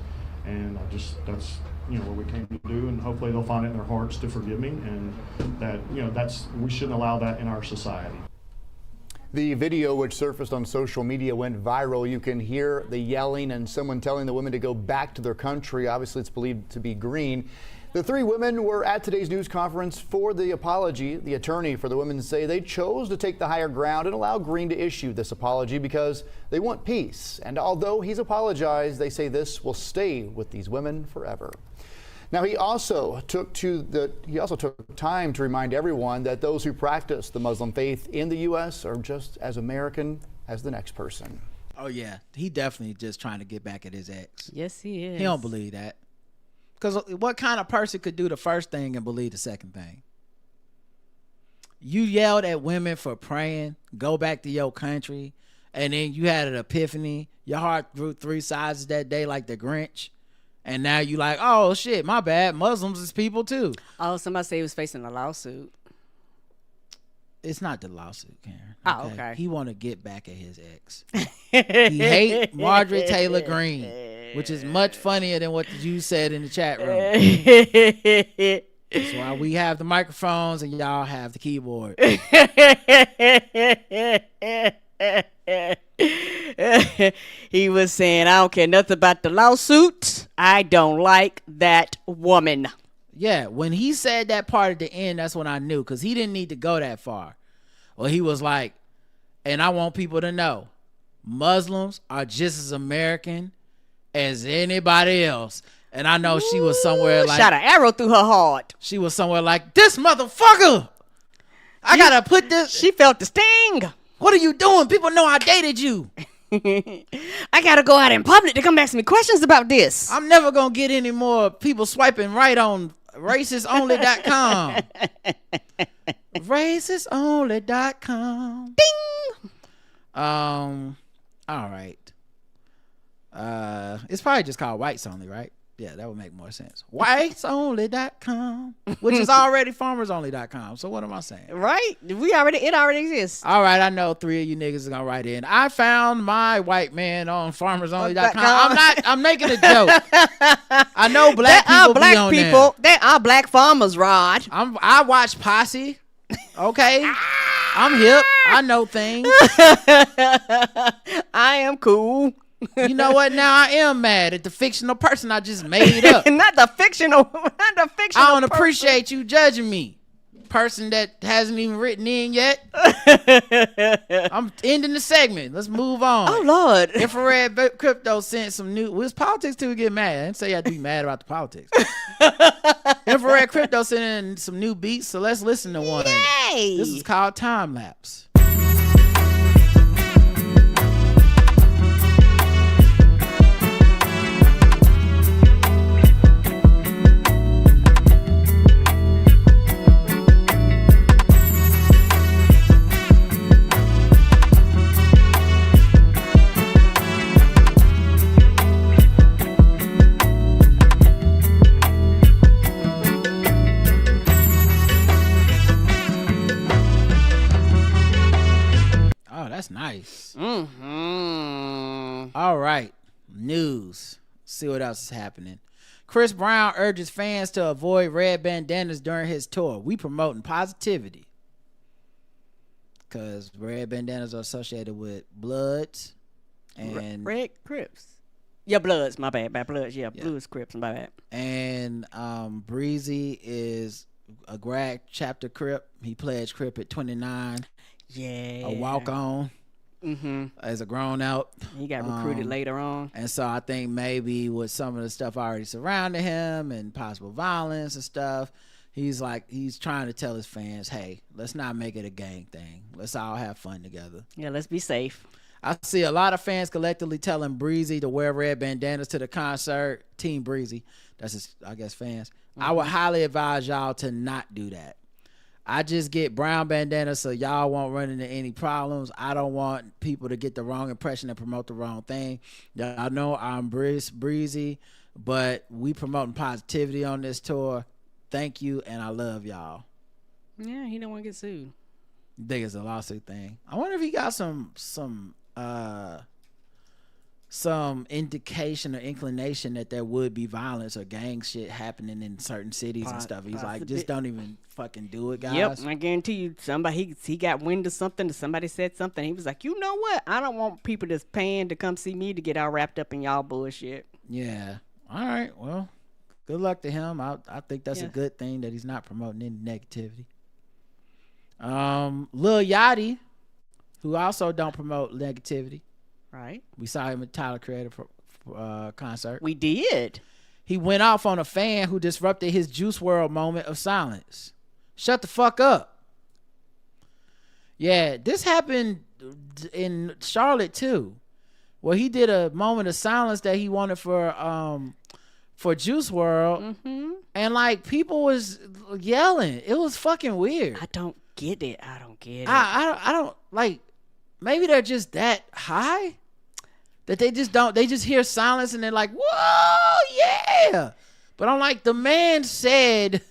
And that's what we came to do, and hopefully they'll find it in their hearts to forgive me, and that we shouldn't allow that in our society. The video, which surfaced on social media, went viral. You can hear the yelling and someone telling the women to go back to their country. Obviously, it's believed to be Green. The 3 women were at today's news conference for the apology. The attorney for the women say they chose to take the higher ground and allow Green to issue this apology because they want peace. And although he's apologized, they say this will stay with these women forever. Now, he also took time to remind everyone that those who practice the Muslim faith in the U.S. are just as American as the next person. Oh yeah, he definitely just trying to get back at his ex. Yes, he is. He don't believe that. Because what kind of person could do the first thing and believe the second thing? You yelled at women for praying, go back to your country, and then you had an epiphany. Your heart grew 3 sizes that day like the Grinch. And now you like, oh shit, my bad. Muslims is people too. Oh, somebody said he was facing a lawsuit. It's not the lawsuit, Karen. Oh, okay. He want to get back at his ex. He hate Marjorie Taylor Greene, which is much funnier than what you said in the chat room. That's why we have the microphones and y'all have the keyboard. He was saying, I don't care nothing about the lawsuit. I don't like that woman. Yeah, when he said that part at the end, that's when I knew, because he didn't need to go that far. Well, he was like, and I want people to know, Muslims are just as American as anybody else. And I know she was somewhere like, shot an arrow through her heart. She was somewhere like, this motherfucker, I gotta put this. She felt the sting. What are you doing? People know I dated you. I gotta go out in public to come ask me questions about this. I'm never gonna get any more people swiping right on racistonly.com. racistonly.com. Ding. All right. It's probably just called whites only, right? Yeah, that would make more sense. Whitesonly.com, which is already farmersonly.com. So what am I saying? Right? It already exists. All right, I know 3 of you niggas are gonna write in. I found my white man on farmersonly.com. I'm making a joke. I know black people be on there. There are black farmers, Rod. I watch Posse. Okay. I'm hip. I know things. I am cool. You know what? Now I am mad at the fictional person I just made up. Not the fictional. I don't appreciate you judging me. Person that hasn't even written in yet. I'm ending the segment. Let's move on. Oh Lord. Infrared Crypto sent some new. Well, it's politics till we get mad. I didn't say you had to be mad about the politics. Infrared Crypto sent in some new beats, so let's listen to one. Yay! This is called Time Lapse. That's nice. Mm-hmm. All right. News. See what else is happening. Chris Brown urges fans to avoid red bandanas during his tour. We promoting positivity. Because red bandanas are associated with Bloods and... Red Crips. Yeah, Bloods. My bad. Bad Bloods. Yeah, Blues, Crips. My bad. And Breezy is a grad chapter Crip. He pledged Crip at 29. Yeah. A walk on. Mm-hmm. As a grown out. He got recruited later on. And so I think maybe with some of the stuff already surrounding him and possible violence and stuff, he's trying to tell his fans, hey, let's not make it a gang thing. Let's all have fun together. Yeah, let's be safe. I see a lot of fans collectively telling Breezy to wear red bandanas to the concert. Team Breezy. That's his, I guess, fans. Mm-hmm. I would highly advise y'all to not do that. I just get brown bandanas so y'all won't run into any problems. I don't want people to get the wrong impression and promote the wrong thing. I know I'm Breezy, but we promoting positivity on this tour. Thank you, and I love y'all. Yeah, he don't want to get sued. I think it's a lawsuit thing. I wonder if he got some indication or inclination that there would be violence or gang shit happening in certain cities and stuff. He's like, just don't even fucking do it, guys. Yep, I guarantee you, somebody he got wind of something. Somebody said something. He was like, you know what? I don't want people that's paying to come see me to get all wrapped up in y'all bullshit. Yeah. All right. Well, good luck to him. I think that's a good thing that he's not promoting any negativity. Lil Yachty, who also don't promote negativity. Right. We saw him at Tyler Creator concert. We did. He went off on a fan who disrupted his Juice WRLD moment of silence. Shut the fuck up. Yeah, this happened in Charlotte too, where he did a moment of silence that he wanted for Juice WRLD, and like people was yelling. It was fucking weird. I don't get it. I don't like. Maybe they're just that high that they just hear silence and they're like, whoa, yeah. But I'm like, the man said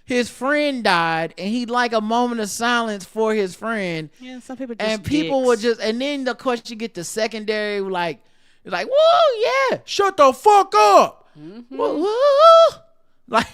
his friend died and he'd like a moment of silence for his friend. Yeah, some people just and people would just, and then of course you get the secondary, like, it's like, whoa, yeah, shut the fuck up. Whoa, whoa. Like,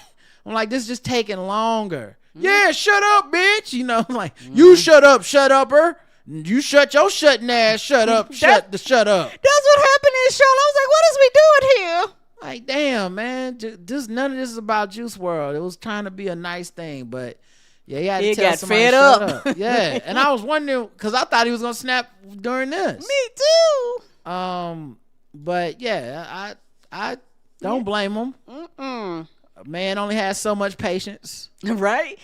I'm like, this is just taking longer. Yeah, shut up, bitch. You know, like, you shut up, shut upper. You shut your shutting ass. Shut up. Shut up. That's what happened in Charlotte. I was like, what is we doing here? Like, damn, man. Just none of this is about Juice WRLD. It was trying to be a nice thing, but yeah, he had to tell got somebody fed shut up. up. Yeah, and I was wondering because I thought he was gonna snap during this. Me too. But yeah, I don't blame him. A man only has so much patience, right?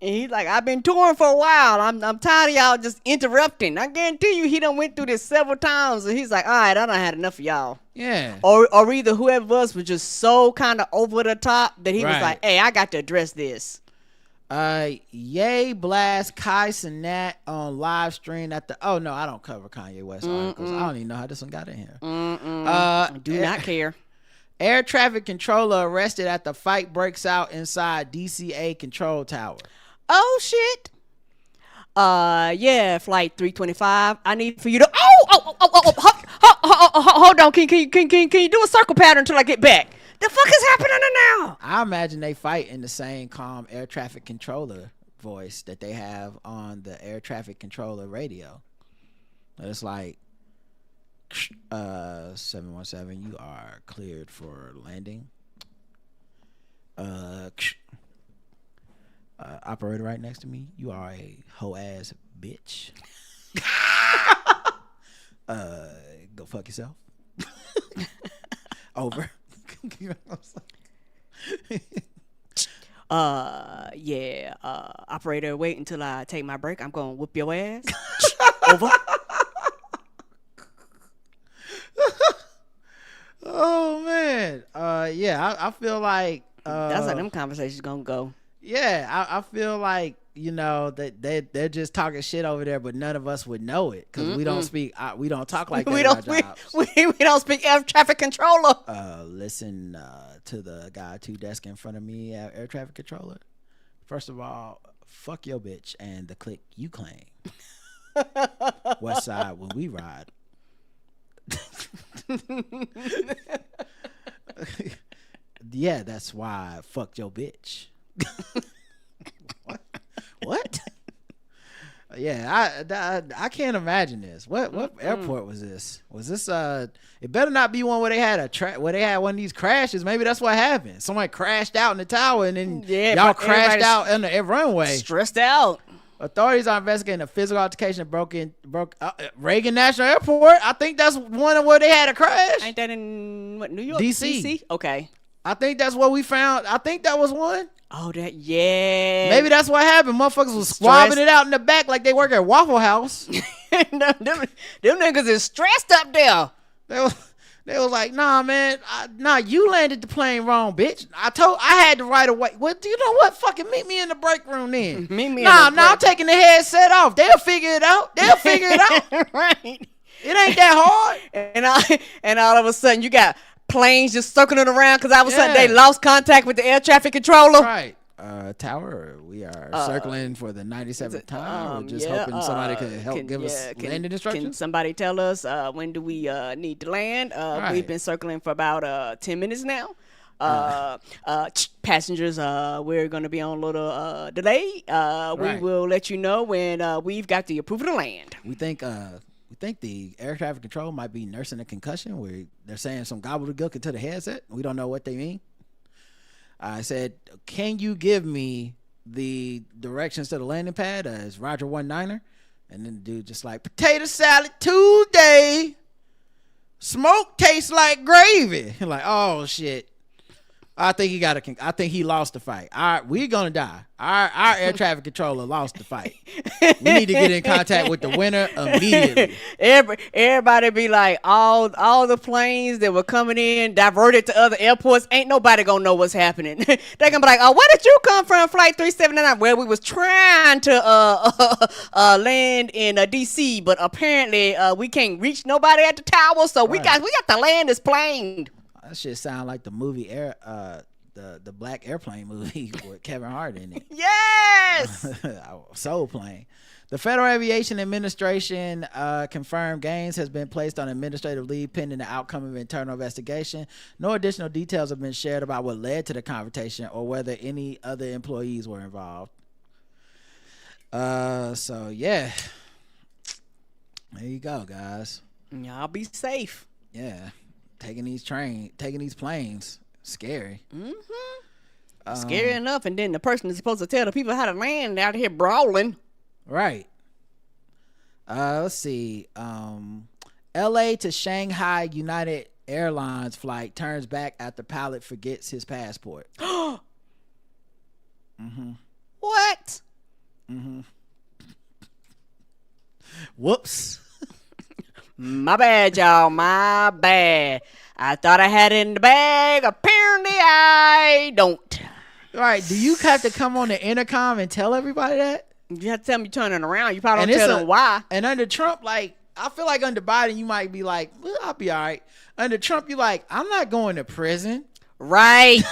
And he's like, I've been touring for a while. I'm tired of y'all just interrupting. I guarantee you, he done went through this several times, and he's like, all right, I done had enough of y'all. Yeah. Or either whoever was just so kind of over the top that he was like, hey, I got to address this. Ye blast Kai Cenat on live stream at the. Oh no, I don't cover Kanye West articles. I don't even know how this one got in here. Do not care. Air traffic controller arrested after fight breaks out inside DCA control tower. Oh shit. Yeah, flight 325. I need for you to. Hold on. Can you do a circle pattern until I get back? The fuck is happening now? I imagine they fight in the same calm air traffic controller voice that they have on the air traffic controller radio. It's like 717, you are cleared for landing. Operator right next to me, you are a hoe ass bitch. Go fuck yourself. Over. You know what I'm saying? Yeah. Operator, wait until I take my break. I'm gonna whoop your ass. Over. Oh man. Yeah, I feel like that's how them conversations gonna go. Yeah, I feel like, you know, that they're just talking shit over there, but none of us would know it because we don't speak, we don't talk like that. We don't speak air traffic controller. Listen to the guy 2 desk in front of me at air traffic controller. First of all, fuck your bitch and the clique you claim. West Side when we ride. Yeah, that's why I fucked your bitch. What? Yeah, I can't imagine this. What airport was this? Was this it better not be one where they had where they had one of these crashes. Maybe that's what happened. Somebody crashed out in the tower and then y'all crashed out on the runway. Stressed out. Authorities are investigating a physical altercation broke Reagan National Airport. I think that's one of where they had a crash. Ain't that in New York? DC. Okay. I think that's what we found. I think that was one. Oh, yeah. Maybe that's what happened. Motherfuckers was swabbing it out in the back like they work at Waffle House. them niggas is stressed up there. They was like, nah, man. You landed the plane wrong, bitch. I had to right away. Well, you know what? Fucking meet me in the break room then. I'm taking the headset off. They'll figure it out. Right. It ain't that hard. And all of a sudden, you got planes just circling around because all of a sudden they lost contact with the air traffic controller. Right. Tower, we are circling for the 97th time. We're just hoping somebody could help give us landing instructions. Can somebody tell us when do we need to land? We've been circling for about 10 minutes now. Passengers, we're going to be on a little delay. We will let you know when we've got the approval to land. We think the air traffic control might be nursing a concussion where they're saying some gobbledygook into the headset. We don't know what they mean. I said, can you give me the directions to the landing pad? It's Roger 19er. And then the dude just like, potato salad Tuesday. Smoke tastes like gravy. Like, oh shit. I think he lost the fight. All right, we're gonna die. Our air traffic controller lost the fight. We need to get in contact with the winner immediately. Everybody be like, all the planes that were coming in diverted to other airports. Ain't nobody gonna know what's happening. They gonna be like, oh, where did you come from? Flight 379. Well, we was trying to land in DC, but apparently we can't reach nobody at the tower, so we got to land this plane. That shit sound like the movie the Black Airplane movie with Kevin Hart in it. Yes. Soul Plane. The Federal Aviation Administration confirmed Gaines has been placed on administrative leave pending the outcome of an internal investigation. No additional details have been shared about what led to the confrontation or whether any other employees were involved. So yeah. There you go, guys. Y'all be safe. Yeah, taking these planes, scary. Scary enough, and then the person is supposed to tell the people how to land out here brawling. Right. Let's see. L.A. to Shanghai United Airlines flight turns back after pilot forgets his passport. What? Whoops. My bad, y'all. My bad. I thought I had it in the bag. Apparently, I don't. Right. Do you have to come on the intercom and tell everybody that? You have to tell me you're turning around. You probably don't tell them why. And under Trump, like, I feel like under Biden, you might be like, well, I'll be all right. Under Trump, you like, I'm not going to prison. Right.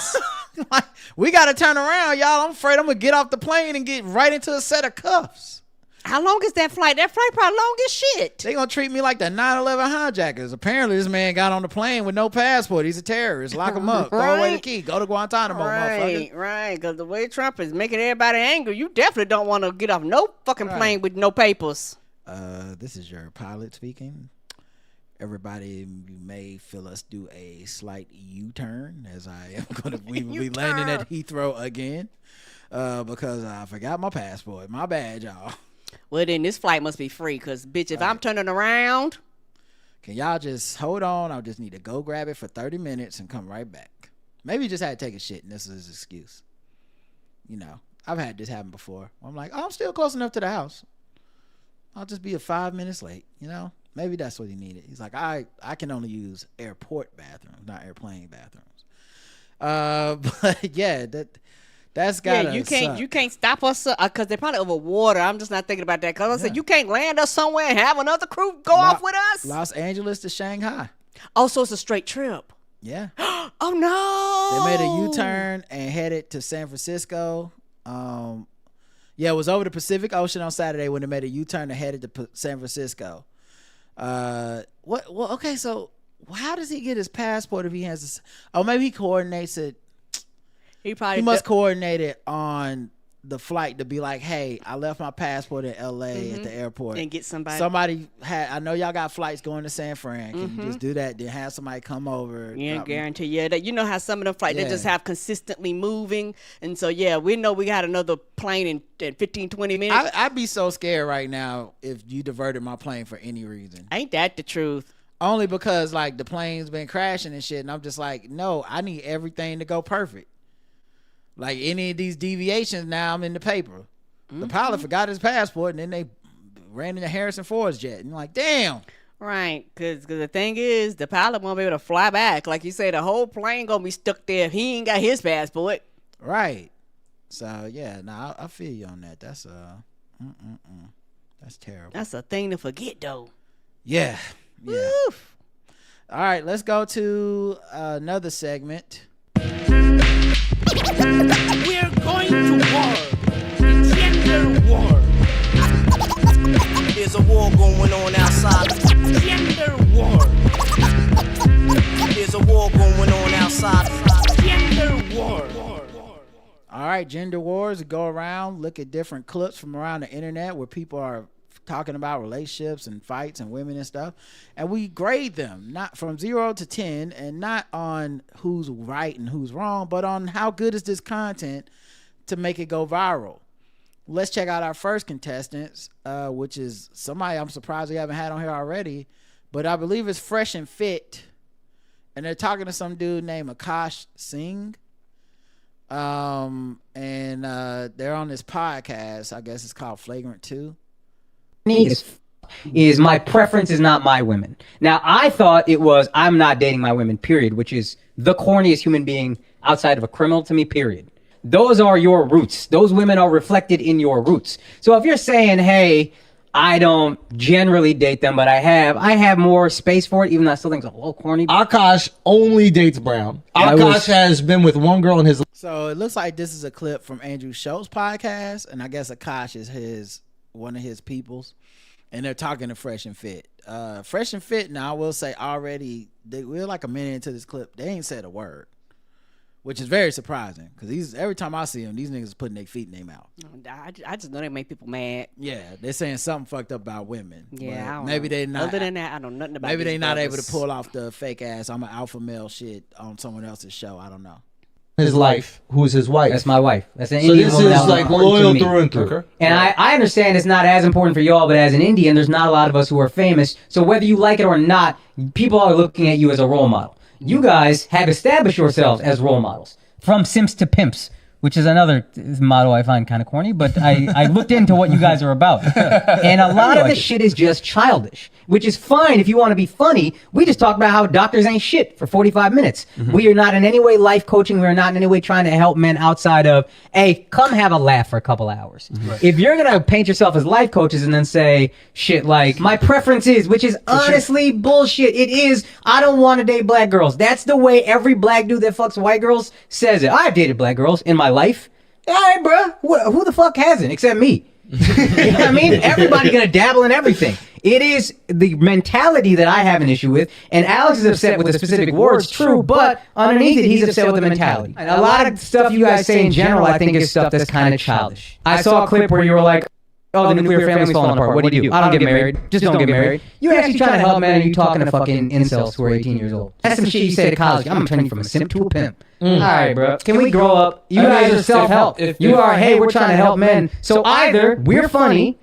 Like, we got to turn around, y'all. I'm afraid I'm going to get off the plane and get right into a set of cuffs. How long is that flight? That flight probably long as shit. They going to treat me like the 9/11 hijackers. Apparently, this man got on the plane with no passport. He's a terrorist. Lock him up. Throw away the key. Go to Guantanamo, motherfucker. Right. Because the way Trump is making everybody angry, you definitely don't want to get off no fucking plane with no papers. This is your pilot speaking. Everybody, you may feel us do a slight U-turn as I am going to we will be landing at Heathrow again because I forgot my passport. My bad, y'all. Well, then this flight must be free because, bitch, if I'm turning around. Can y'all just hold on? I just need to go grab it for 30 minutes and come right back. Maybe you just had to take a shit and this is his excuse. You know, I've had this happen before. I'm like, oh, I'm still close enough to the house. I'll just be 5 minutes late, you know? Maybe that's what he needed. He's like, I can only use airport bathrooms, not airplane bathrooms. But yeah, that's gotta suck. You can't stop us because they're probably over water. I'm just not thinking about that because I said you can't land us somewhere and have another crew go off with us. Los Angeles to Shanghai. Oh, so it's a straight trip. Yeah. Oh no. They made a U-turn and headed to San Francisco. Yeah, it was over the Pacific Ocean on Saturday when they made a U-turn and headed to San Francisco. What? Well, okay, so how does he get his passport if he has this? Oh, maybe he coordinates it. He must coordinate it on the flight to be like, hey, I left my passport in LA at the airport. And get somebody. I know y'all got flights going to San Fran. Can you just do that? Then have somebody come over. Yeah, guarantee. Yeah, that you know how some of them flights they just have consistently moving. And so, yeah, we know we got another plane in 15, 20 minutes. I'd be so scared right now if you diverted my plane for any reason. Ain't that the truth? Only because, like, the plane's been crashing and shit. And I'm just like, no, I need everything to go perfect. Like any of these deviations, now I'm in the paper. The pilot forgot his passport, and then they ran into Harrison Ford's jet. And you're like, damn. Right, because the thing is, the pilot won't be able to fly back. Like you say, the whole plane gonna be stuck there if he ain't got his passport. Right. So yeah, I feel you on that. That's that's terrible. That's a thing to forget, though. Yeah. Oof. All right, let's go to another segment. We're going to war. It's gender war. There's a war going on outside. Gender war. There's a war going on outside. Gender war. All right, gender wars go around, look at different clips from around the internet where people are talking about relationships and fights and women and stuff, and we grade them not from 0 to 10 and not on who's right and who's wrong, but on how good is this content to make it go viral. Let's check out our first contestants, which is somebody I'm surprised we haven't had on here already, but I believe it's Fresh and Fit, and they're talking to some dude named Akash Singh, and they're on this podcast. I guess it's called Flagrant 2. Is my preference is not my women. Now, I thought it was I'm not dating my women, period, which is the corniest human being outside of a criminal to me, period. Those are your roots. Those women are reflected in your roots. So if you're saying, hey, I don't generally date them, but I have more space for it, even though I still think it's a little corny. Akash only dates brown. Akash has been with one girl in his. So it looks like this is a clip from Andrew Schultz's podcast, and I guess Akash is one of his peoples, and they're talking to Fresh and Fit. Fresh and Fit, now I will say already, we're like a minute into this clip, they ain't said a word. which is very surprising because every time I see them, these niggas is putting their feet in their mouth. I just know they make people mad. Yeah, they're saying something fucked up about women. Yeah, I don't maybe know. they not. Other than that, I know nothing about. Maybe these they not able brothers. to pull off the fake ass I'm an alpha male shit on someone else's show. I don't know. His life. Who's his wife? That's my wife. That's an So Indian this woman is that was like important to loyal me. through and through. Okay. And I understand it's not as important for y'all, but as an Indian, there's not a lot of us who are famous. So whether you like it or not, people are looking at you as a role model. You guys have established yourselves as role models. From simps to pimps, which is another motto I find kind of corny, but I looked into what you guys are about. And a lot of this shit is just childish, which is fine if you want to be funny. We just talked about how doctors ain't shit for 45 minutes. We are not in any way life coaching. We are not in any way trying to help men outside of, hey, come have a laugh for a couple hours. If you're going to paint yourself as life coaches and then say shit like, my preference is, which is honestly bullshit. It is, I don't want to date black girls. That's the way every black dude that fucks white girls says it. I've dated black girls in my life. All right, bro. Who the fuck hasn't except me? You know what I mean? Everybody gonna dabble in everything. It is the mentality that I have an issue with, and Alex is upset with the specific words, true, but underneath it, he's upset with the mentality. And a lot of stuff you guys say in general, I think is stuff that's kind of childish. I saw a clip where you were like, oh, the nuclear family's falling apart. What do you do? I don't get married. Just don't get married. You're actually trying to help men, and you talking to fucking incels who are 18 years old. That's some shit you say to college. I'm turning from a simp to a pimp. All right, bro. Can we grow up? You guys are self-help. You are, hey, we're trying to help men. So either we're funny,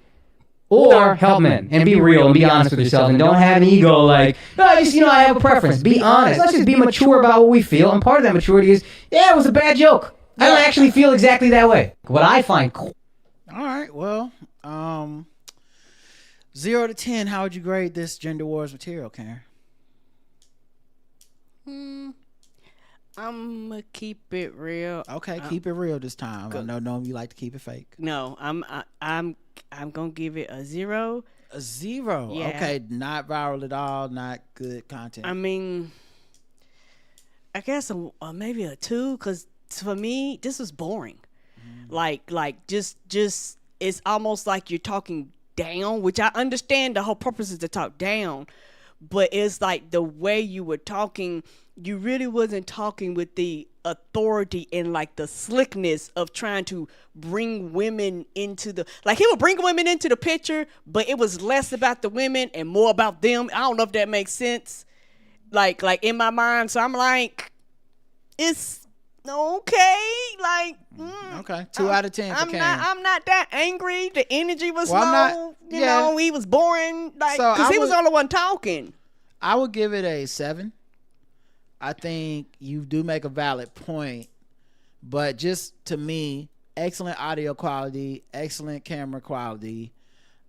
or help men and be real and be honest with yourself and don't have an ego like, oh, just, I have a preference. Be honest. Let's just be mature about what we feel. And part of that maturity is, yeah, it was a bad joke. I don't actually feel exactly that way. What I find cool. All right, well, 0 to 10, how would you grade this gender wars material, Karen? I'm gonna keep it real. Okay, keep it real this time. I know, Noam, you like to keep it fake. No, I'm gonna give it a 0. A 0. Yeah. Okay, not viral at all, not good content. I mean, I guess maybe a 2, because for me this was boring. Like just it's almost like you're talking down, which I understand the whole purpose is to talk down, but it's like the way you were talking, you really wasn't talking with the authority and like the slickness of trying to bring women into the, like he would bring women into the picture, but it was less about the women and more about them. I don't know if that makes sense. Like in my mind. So I'm like, it's okay. Like, okay, 2 out of 10 for Karen. I'm not that angry. The energy was Well, I'm low. not- You yeah. know, he was boring. Like, So because I he was would- the only one talking. I would give it a 7. I think you do make a valid point, but just to me, excellent audio quality, excellent camera quality.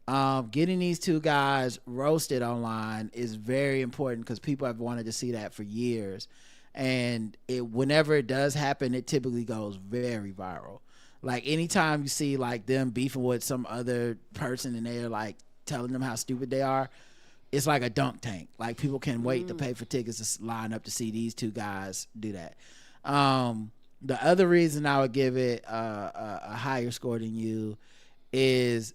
Getting these two guys roasted online is very important because people have wanted to see that for years. And whenever it does happen, it typically goes very viral. Like anytime you see like them beefing with some other person and they're like telling them how stupid they are, it's like a dunk tank. Like people can wait to pay for tickets to line up to see these two guys do that. The other reason I would give it a higher score than you is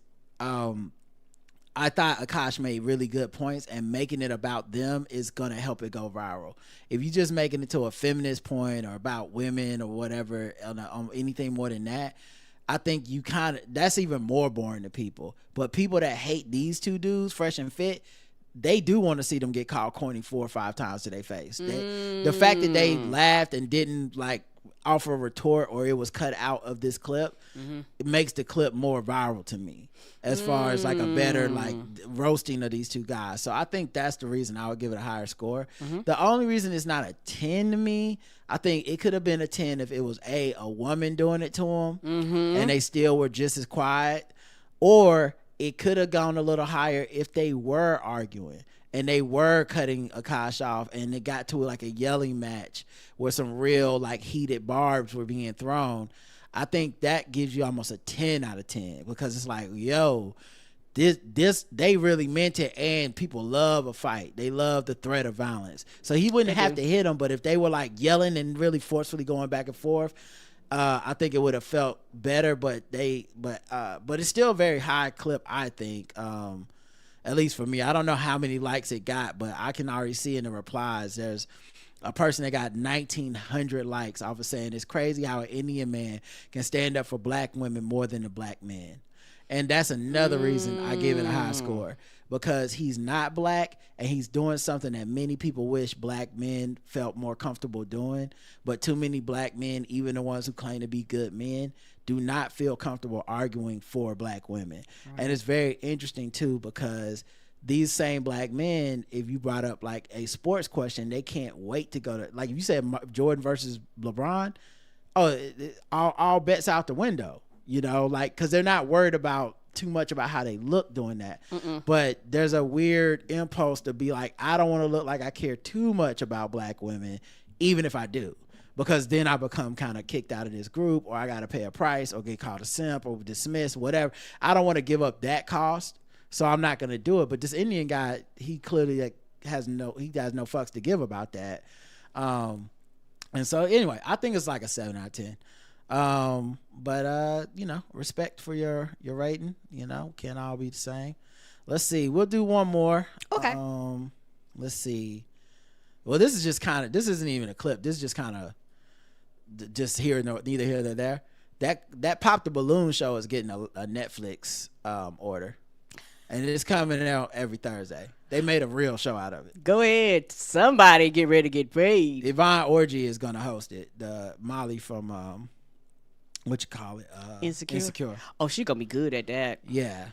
I thought Akash made really good points, and making it about them is going to help it go viral. If you just making it to a feminist point or about women or whatever, on anything more than that, I think you that's even more boring to people. But people that hate these two dudes, Fresh and Fit, they do want to see them get called corny 4 or 5 times to their face. The fact that they laughed and didn't like offer a retort or it was cut out of this clip, it makes the clip more viral to me as far as like a better like roasting of these two guys. So I think that's the reason I would give it a higher score. The only reason it's not a 10 to me, I think it could have been a 10 if it was a woman doing it to them and they still were just as quiet, or it could have gone a little higher if they were arguing and they were cutting Akash off and it got to like a yelling match where some real like heated barbs were being thrown. I think that gives you almost a 10 out of 10 because it's like, yo, this they really meant it, and people love a fight. They love the threat of violence. So he wouldn't have to hit them, but if they were like yelling and really forcefully going back and forth, I think it would have felt better, but it's still a very high clip, I think. At least for me. I don't know how many likes it got, but I can already see in the replies there's a person that got 1,900 likes off of saying it's crazy how an Indian man can stand up for black women more than a black man. And that's another reason I give it a high score, because he's not black and he's doing something that many people wish black men felt more comfortable doing. But too many black men, even the ones who claim to be good men, do not feel comfortable arguing for black women. Right. And it's very interesting too, because these same black men, if you brought up like a sports question, they can't wait to go to, like if you said Jordan versus LeBron, all bets out the window. You know, like, because they're not worried about too much about how they look doing that. But there's a weird impulse to be like, I don't want to look like I care too much about black women, even if I do, because then I become kind of kicked out of this group, or I got to pay a price, or get called a simp, or dismissed, whatever. I don't want to give up that cost, so I'm not going to do it. But this Indian guy, he clearly has no fucks to give about that. And so anyway, I think it's like a 7 out of 10. But you know, respect for your rating, you know, can't all be the same. Let's see, we'll do one more. Okay. Let's see. Well, this isn't even a clip. This is just kind of just neither here nor there. That Pop the Balloon show is getting a Netflix order, and it's coming out every Thursday. They made a real show out of it. Go ahead, somebody get ready to get paid. Yvonne Orji is gonna host it. The Molly from what you call it? Insecure. Oh, she gonna be good at that. Yeah.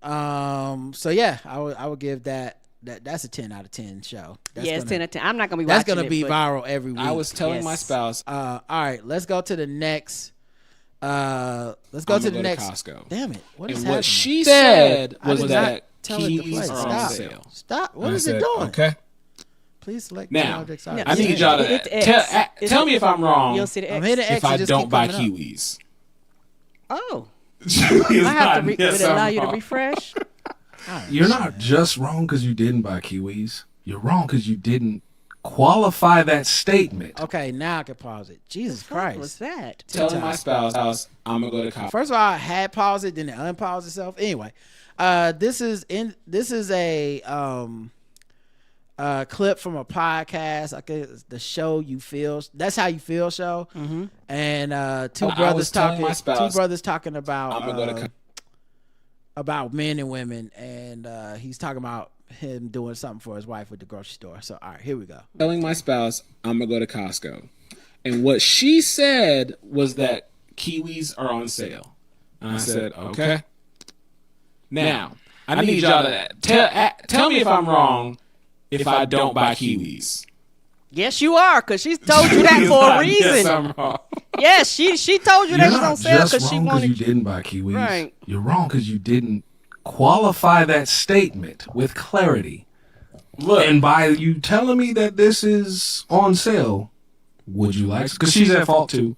So yeah, I would give that's a 10 out of 10 show. It's 10 out of 10. I'm not gonna be that's watching gonna be but viral every week. I was telling my spouse. All right, let's go to the next. Let's go to the next. Costco. Damn it! What is and happening? what she said was that keys are on sale. Stop! What is it doing? Okay. Please select now. objects. I need y'all to tell me if I'm wrong. You'll see the X. I'm hitting X if I don't buy kiwis. Oh. I have to would it allow you to refresh? You're not just wrong because you didn't buy kiwis. You're wrong because you didn't qualify that statement. Okay, now I can pause it. Jesus Christ. What was that? Telling my spouse I'm gonna go to college. First of all, I had paused it, then it unpaused itself. Anyway, this is a clip from a podcast. I guess the show You Feel. That's How You Feel show. And two brothers talking about about men and women, and he's talking about him doing something for his wife with the grocery store. So all right, here we go. Telling my spouse I'm gonna go to Costco, and what she said was that kiwis are on sale. And I said okay. Now I need y'all to tell me if I'm wrong if I don't buy kiwis. Yes, you are, because she told you that for a reason. Yes, I'm wrong. Yes, she told you that was on sale because she wanted. You didn't buy kiwis. Right. You're wrong because you didn't qualify that statement with clarity. Look, and by you telling me that this is on sale, would you like? Because she's at fault too.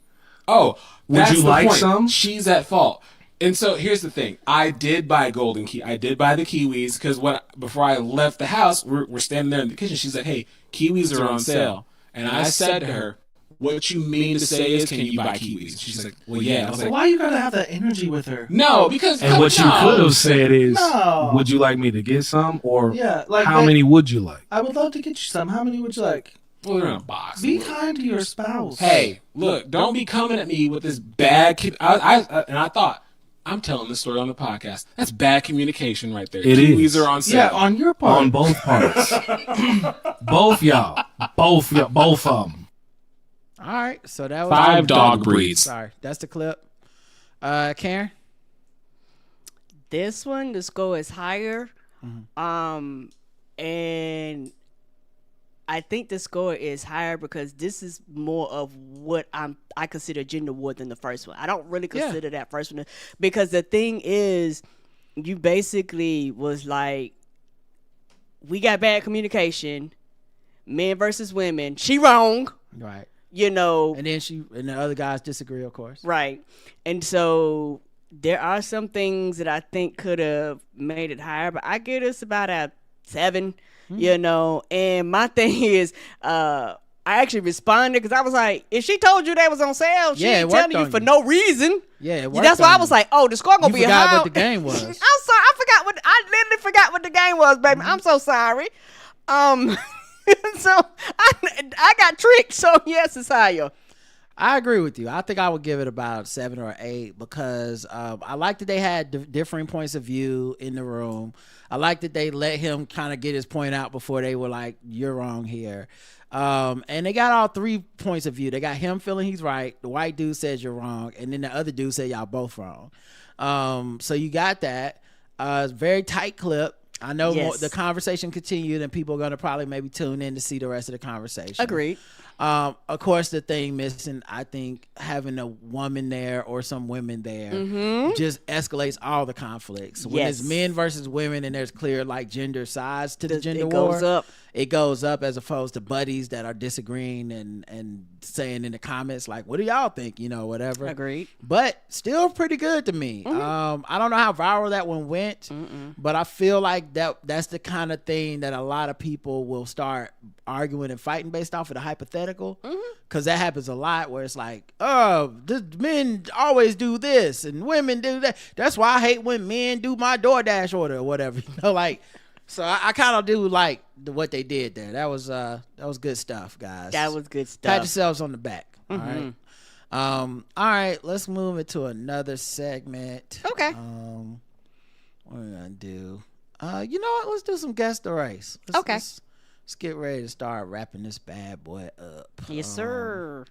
Oh, would you like point. some? She's at fault. And so here's the thing. I did buy I did buy the kiwis because before I left the house, we're standing there in the kitchen. She's like, "Hey, kiwis are on sale." And I said to her, "What you mean to say is, can you buy kiwis?" She's like, "Well, yeah." I was like, why you gotta have that energy with her? No, because and what you could have said is, "Would you like me to get some?" Or how many would you like? I would love to get you some. How many would you like? Well, they're in a box. Be kind to your spouse. Hey, look, don't be coming at me with this bad. I thought. I'm telling this story on the podcast. That's bad communication right there. Kiwis are on sale. Yeah, on your part. On both parts. Both y'all. Both of them. All right, so that was 5 dog breeds. Sorry, that's the clip. Karen? This one, the score is higher. And I think the score is higher because this is more of what I consider gender war than the first one. I don't really consider that first one because the thing is, you basically was like, we got bad communication, men versus women. She wrong, right? You know, and then and the other guys disagree, of course, right? And so there are some things that I think could have made it higher, but I give this about a 7. You know, and my thing is, I actually responded because I was like, if she told you that was on sale, she ain't telling you for no reason. Yeah, it worked. That's why I was like, oh, the score gonna be high. You forgot what the game was. I'm sorry, I literally forgot what the game was, baby. I'm so sorry. So I got tricked. So yes, it's higher. I agree with you. I think I would give it about 7 or 8 because I like that they had differing points of view in the room. I like that they let him kind of get his point out before they were like, you're wrong here. And they got all 3 points of view. They got him feeling he's right. The white dude says you're wrong. And then the other dude said y'all both wrong. So you got that. It's very tight clip. I know the conversation continued and people are going to probably maybe tune in to see the rest of the conversation. Agreed. Of course, the thing missing, I think, having a woman there or some women there just escalates all the conflicts. When it's men versus women and there's clear like gender sides to the gender war, it goes up as opposed to buddies that are disagreeing and saying in the comments like, what do y'all think? You know, whatever. Agreed. But still pretty good to me. I don't know how viral that one went, but I feel like that's the kind of thing that a lot of people will start arguing and fighting based off of the hypothetical, because that happens a lot where it's like, oh, men always do this and women do that. That's why I hate when men do my DoorDash order or whatever. You know, like, so I kind of do like what they did there. That was good stuff, guys. That was good stuff. Pat yourselves on the back. All right. All right, let's move into another segment. Okay. What are we gonna do? You know what? Let's do some guess the race. Let's get ready to start wrapping this bad boy up. Yes, sir.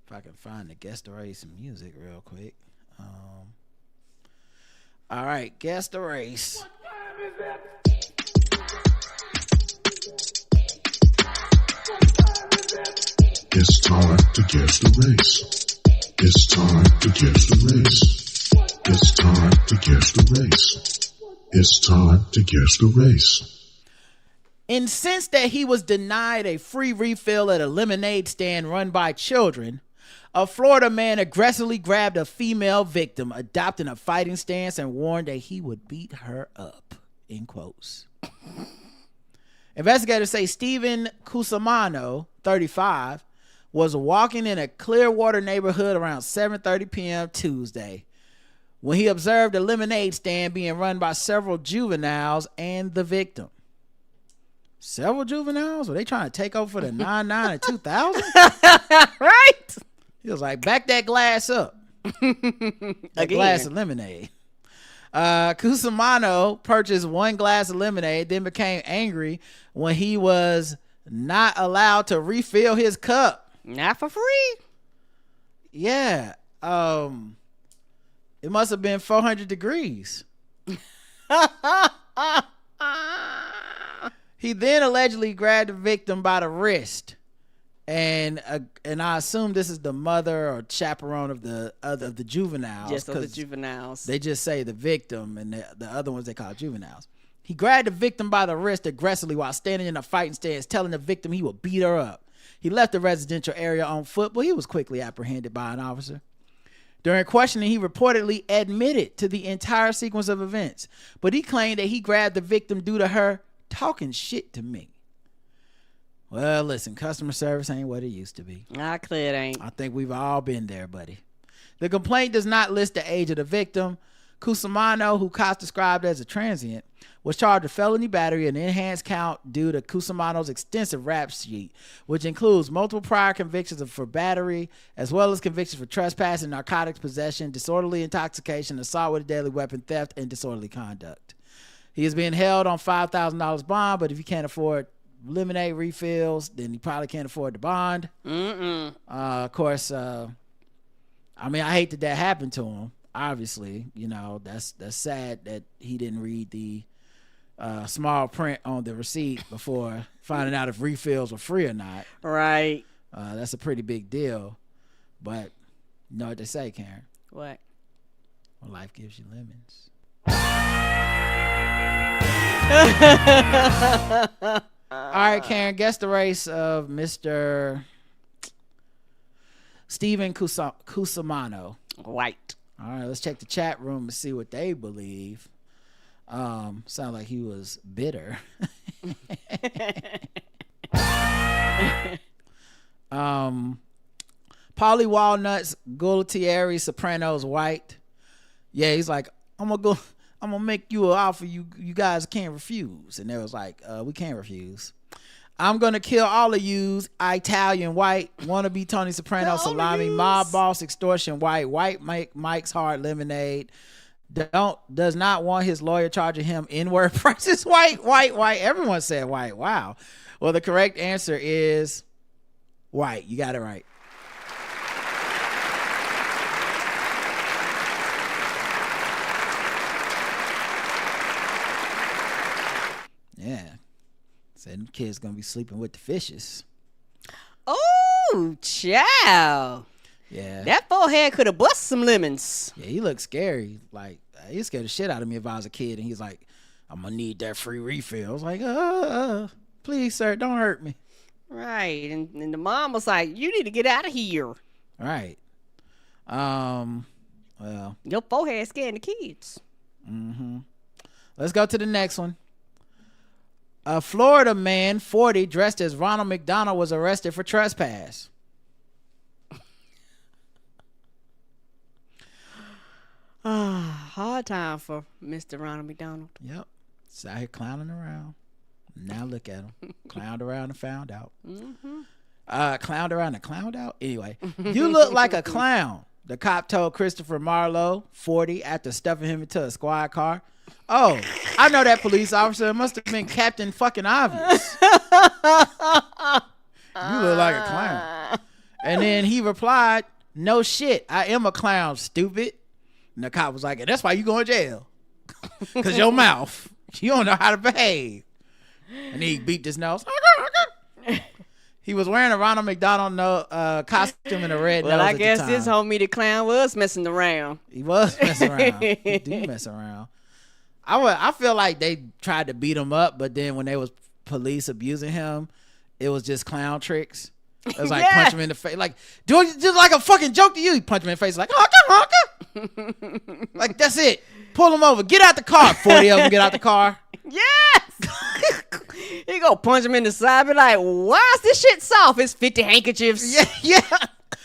If I can find the guess the race music real quick. All right, guess the race. What time is it? It's time to guess the race. It's time to guess the race. It's time to guess the race. It's time to guess the race. Incensed that he was denied a free refill at a lemonade stand run by children, a Florida man aggressively grabbed a female victim, adopting a fighting stance and warned that he would beat her up. In quotes. Investigators say Stephen Cusimano, 35, was walking in a Clearwater neighborhood around 7:30 p.m. Tuesday when he observed a lemonade stand being run by several juveniles and the victim. Several juveniles? Were they trying to take over for the 99 and 2000? Right? He was like, back that glass up. That glass of lemonade. Cusimano purchased 1 glass of lemonade, then became angry when he was not allowed to refill his cup. Not for free. Yeah. It must have been 400 degrees. He then allegedly grabbed the victim by the wrist, and I assume this is the mother or chaperone of the juveniles. Just of the juveniles. They just say the victim, and the other ones they call juveniles. He grabbed the victim by the wrist aggressively while standing in a fighting stance, telling the victim he would beat her up. He left the residential area on foot, but he was quickly apprehended by an officer. During questioning, he reportedly admitted to the entire sequence of events, but he claimed that he grabbed the victim due to her talking shit to me. Well, listen, customer service ain't what it used to be. Nah, clear it ain't. I think we've all been there, buddy. The complaint does not list the age of the victim. Cusimano, who cops described as a transient, was charged with felony battery and enhanced count due to Cusimano's extensive rap sheet, which includes multiple prior convictions for battery, as well as convictions for trespassing, narcotics possession, disorderly intoxication, assault with a deadly weapon, theft, and disorderly conduct. He is being held on $5,000 bond, but if you can't afford lemonade refills, then you probably can't afford the bond. Of course, I mean, I hate that happened to him. Obviously, you know, that's sad that he didn't read the small print on the receipt before finding out if refills were free or not. Right. That's a pretty big deal. But you know what they say, Karen? What? Well, life gives you lemons. All right, Karen, guess the race of Mr. Stephen Cusimano. White. All right, let's check the chat room to see what they believe. Sound like he was bitter. Polly Walnuts, Gulatieri, Sopranos, White. Yeah, he's like, I'm gonna make you an offer you guys can't refuse. And they was like, we can't refuse. I'm gonna kill all of yous. Italian white, wannabe Tony Soprano, salami, mob boss, extortion white Mike's hard lemonade. Does not want his lawyer charging him N-word prices. White. Everyone said white. Wow. Well, the correct answer is white. You got it right. Yeah. Said them kids gonna be sleeping with the fishes. Oh, child. Yeah. That forehead could have busted some lemons. Yeah, he looked scary. Like, he scared the shit out of me if I was a kid. And he's like, I'm gonna need that free refill. I was like, please, sir, don't hurt me. Right. And the mom was like, you need to get out of here. Right. Well. Your forehead scaring the kids. Mm-hmm. Let's go to the next one. A Florida man, 40, dressed as Ronald McDonald, was arrested for trespass. Hard time for Mr. Ronald McDonald. Yep. He's out here clowning around. Now look at him. Clowned around and found out. Mm-hmm. Clowned around and clowned out? Anyway, you look like a clown, the cop told Christopher Marlowe, 40, after stuffing him into a squad car. Oh, I know that police officer. It must have been Captain fucking Obvious. You look like a clown. And then he replied, no shit, I am a clown, stupid. And the cop was like, and that's why you going to jail. Because your mouth, you don't know how to behave. And he beat his nose. He was wearing a Ronald McDonald costume and a red nose Well, I at guess the time. this homie the clown was messing around. He was messing around. He do mess around. I feel like they tried to beat him up, but then when they was police abusing him, it was just clown tricks. It was like punch him in the face, like do it just like a fucking joke to you. He punch him in the face, like honka. Like that's it. Pull him over. Get out the car. 40 of them get out the car. Yes. He go punch him in the side. Be like, why is this shit soft? It's 50 handkerchiefs. Yeah.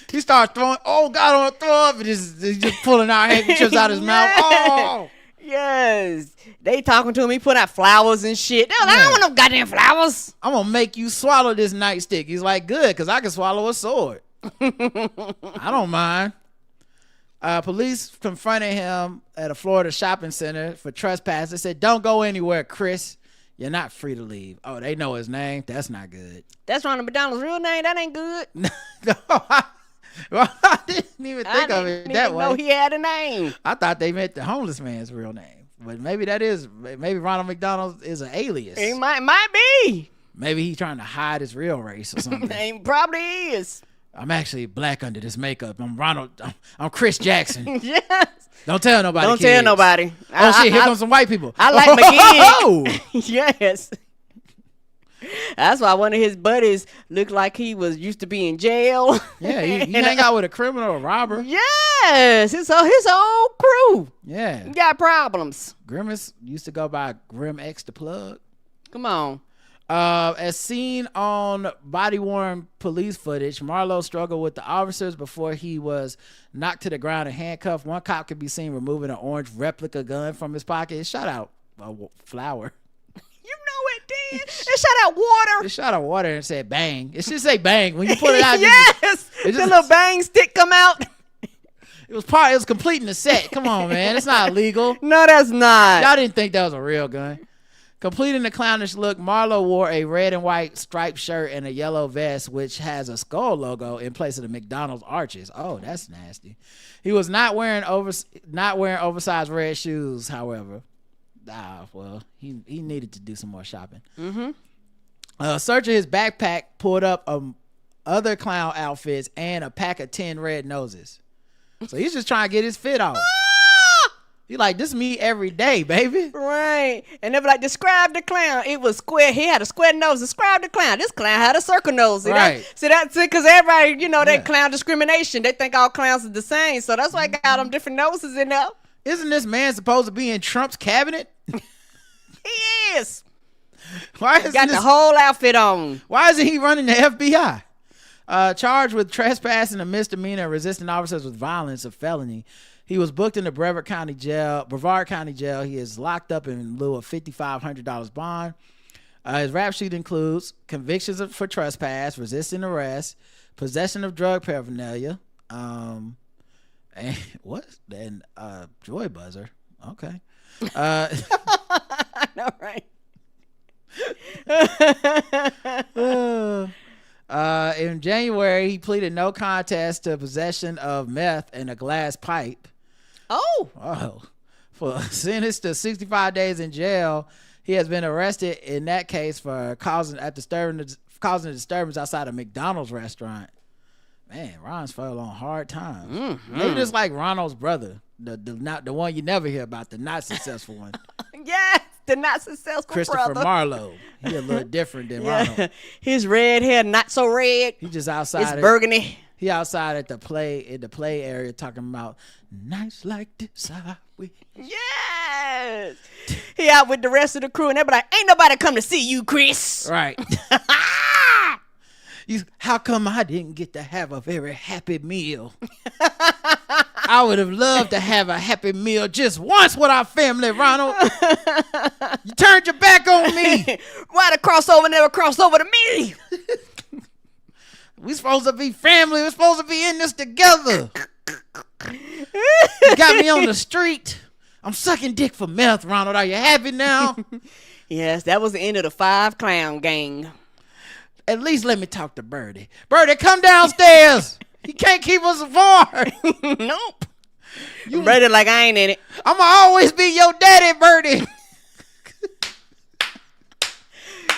He starts throwing. Oh God, I want to throw up. And he's just pulling out handkerchiefs out his mouth. Oh. Yes. They talking to him. He put out flowers and shit. They're like, I don't want no goddamn flowers. I'm going to make you swallow this nightstick. He's like, good, because I can swallow a sword. I don't mind. Police confronted him at a Florida shopping center for trespass. They said, don't go anywhere, Chris. You're not free to leave. Oh, they know his name? That's not good. That's Ronald McDonald's real name? That ain't good. I didn't even think of it that way. I didn't know he had a name. I thought they meant the homeless man's real name. But maybe Ronald McDonald is an alias. He might be. Maybe he's trying to hide his real race or something. He probably is. I'm actually black under this makeup. I'm Chris Jackson. Yes. Don't tell nobody. Don't tell nobody. Oh shit, here comes some white people. I like McGee. Yes. That's why one of his buddies looked like he was used to be in jail. Yeah, he hang out with a criminal or robber. Yes, his whole crew. Yeah. He got problems. Grimace used to go by Grim X the Plug. Come on. As seen on body-worn police footage, Marlowe struggled with the officers before he was knocked to the ground and handcuffed. One cop could be seen removing an orange replica gun from his pocket. It shot out a flower. You know it did. It shot out water. It shot out water and said bang. It should say bang. When you put it out, yes. The little bang stick come out. It was completing the set. Come on, man. It's not illegal. No, that's not. Y'all didn't think that was a real gun. Completing the clownish look, Marlowe wore a red and white striped shirt and a yellow vest, which has a skull logo in place of the McDonald's arches. Oh, that's nasty. He was not wearing oversized red shoes, however. Well, he needed to do some more shopping. Mm-hmm. Searching his backpack pulled up other clown outfits and a pack of 10 red noses. So he's just trying to get his fit off. He like, this is me every day, baby. Right. And they were like, describe the clown. It was square. He had a square nose. Describe the clown. This clown had a circle nose. See, right. That's it, because everybody, they clown discrimination. They think all clowns are the same. So that's why I got them different noses in there. Isn't this man supposed to be in Trump's cabinet? He is. Why is got the whole outfit on? Why isn't he running the FBI? Charged with trespassing, a misdemeanor, and resisting officers with violence, a felony. He was booked in the Brevard County Jail. He is locked up in lieu of $5,500 bond. His rap sheet includes convictions for trespass, resisting arrest, possession of drug paraphernalia, and what? Then joy buzzer. Okay. I know, right? In January, he pleaded no contest to possession of meth and a glass pipe. Oh. For sentenced to 65 days in jail, he has been arrested in that case for causing a disturbance outside a McDonald's restaurant. Man, Ron's fell on hard times. Mm-hmm. Maybe just like Ronald's brother, the one you never hear about, the not successful one. Yes, the not successful Christopher brother. Marlowe. He a little different than Ronald. His red hair not so red. He just outside. It's burgundy. He outside at the play area talking about nights like this I wish. Yes. He out with the rest of the crew and everybody, ain't nobody come to see you, Chris. Right. How come I didn't get to have a very happy meal? I would have loved to have a happy meal just once with our family, Ronald. You turned your back on me. Why the crossover never crossed over to me? We supposed to be family. We're supposed to be in this together. You got me on the street. I'm sucking dick for meth, Ronald. Are you happy now? Yes, that was the end of the 5 clown gang. At least let me talk to Birdie. Birdie, come downstairs. He can't keep us apart. Nope. You Birdie like I ain't in it. I'ma always be your daddy, Birdie.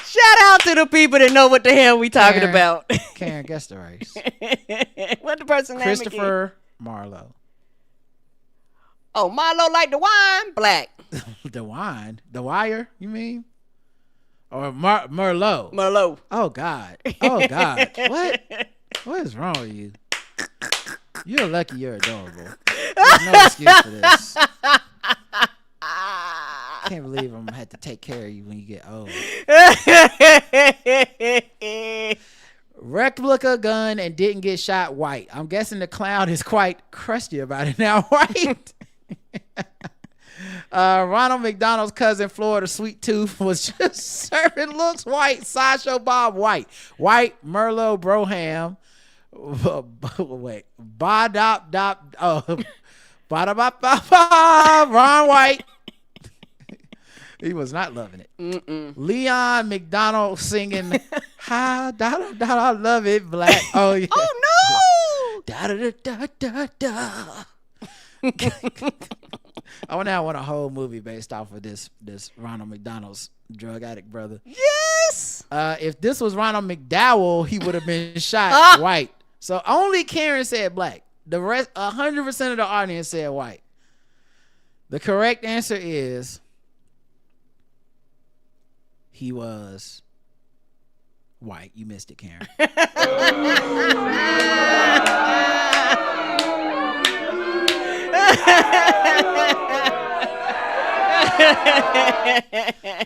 Shout out to the people that know what the hell we talking about. Karen, guess the race. What the person name Christopher Marlowe. Oh, Marlowe like the wine? Black. The wine? The wire, you mean? Or Merlot? Merlot. Oh, God. Oh, God. What? What is wrong with you? You're lucky you're adorable. There's no excuse for this. I can't believe I'm going to have to take care of you when you get old. Replica gun and didn't get shot, white. I'm guessing the clown is quite crusty about it now, white. Ronald McDonald's cousin, Florida Sweet Tooth, was just serving looks, white. Sideshow Bob, white. White, Merlot, Broham. Wait. Ron White. He was not loving it. Mm-mm. Leon McDonald singing "Ha da da da, I love it, black." Oh yeah. Oh no! Da da da da da. I want a whole movie based off of this Ronald McDonald's drug addict brother. Yes. If this was Ronald McDowell, he would have been shot white. So only Karen said black. The rest, 100% of the audience said white. The correct answer is he was white. You missed it, Karen.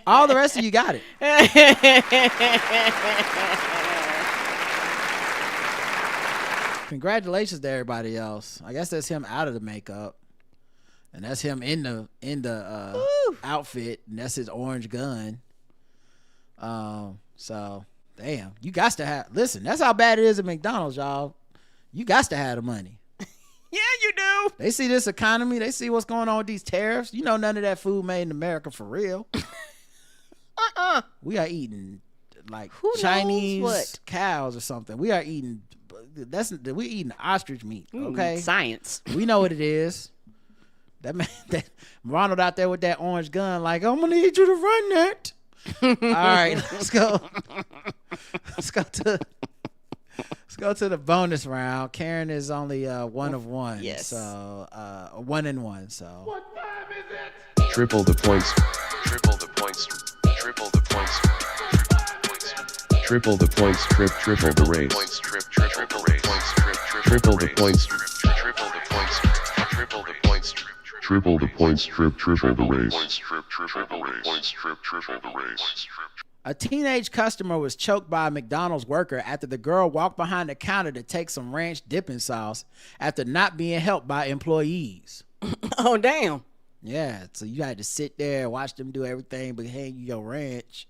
All the rest of you got it. Congratulations to everybody else. I guess that's him out of the makeup, and that's him in the outfit, and that's his orange gun. So damn, you got to have. Listen, that's how bad it is at McDonald's, y'all. You got to have the money. Yeah, you do. They see this economy. They see what's going on with these tariffs. You know, none of that food made in America for real. We are eating like Chinese cows or something. We are eating. We're eating ostrich meat. Okay, science. We know what it is. That man, that Ronald out there with that orange gun, like, I'm gonna need you to run that. All right, let's go. Let's go to the bonus round. Karen is only 1 of 1. Yes. So 1 and 1. So what time is it? Triple the points. Triple the points. Triple the points. Triple the points. Triple the race. Triple the race. Triple the points. Triple the points. Triple the points. Triple the points. Triple the race. Triple the race. a teenage customer was choked by a McDonald's worker after the girl walked behind the counter to take some ranch dipping sauce after not being helped by employees. Oh, damn. Yeah, so you had to sit there and watch them do everything but hand you your ranch.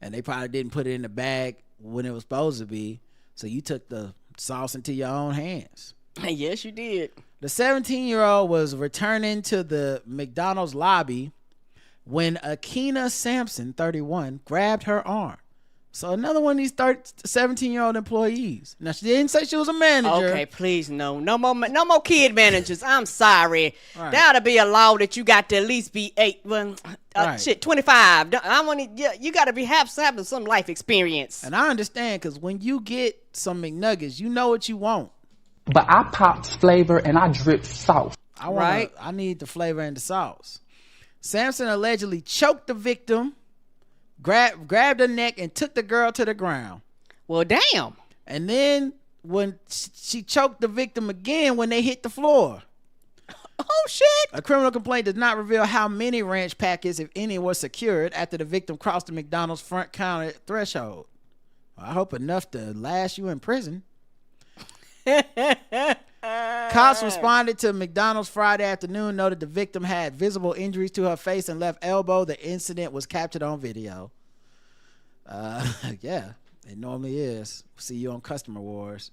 and they probably didn't put it in the bag when it was supposed to be. So you took the sauce into your own hands. Yes, you did. The 17-year-old was returning to the McDonald's lobby when Akina Sampson, 31, grabbed her arm. So another one of these 17-year-old employees. Now, she didn't say she was a manager. Okay, please, no more kid managers. I'm sorry. Right. There ought to be a law that you got to at least be 25. I want you got to have some life experience. And I understand, because when you get some McNuggets, you know what you want. But I popped flavor and I dripped sauce. I need the flavor and the sauce. Sampson allegedly choked the victim, grabbed her neck, and took the girl to the ground. Well, damn. And then when she choked the victim again when they hit the floor. Oh, shit. A criminal complaint does not reveal how many ranch packets, if any, were secured after the victim crossed the McDonald's front counter threshold. I hope enough to last you in prison. Cops responded to McDonald's Friday afternoon, noted the victim had visible injuries to her face and left elbow. The incident was captured on video. Yeah, it normally is. See you on Customer Wars.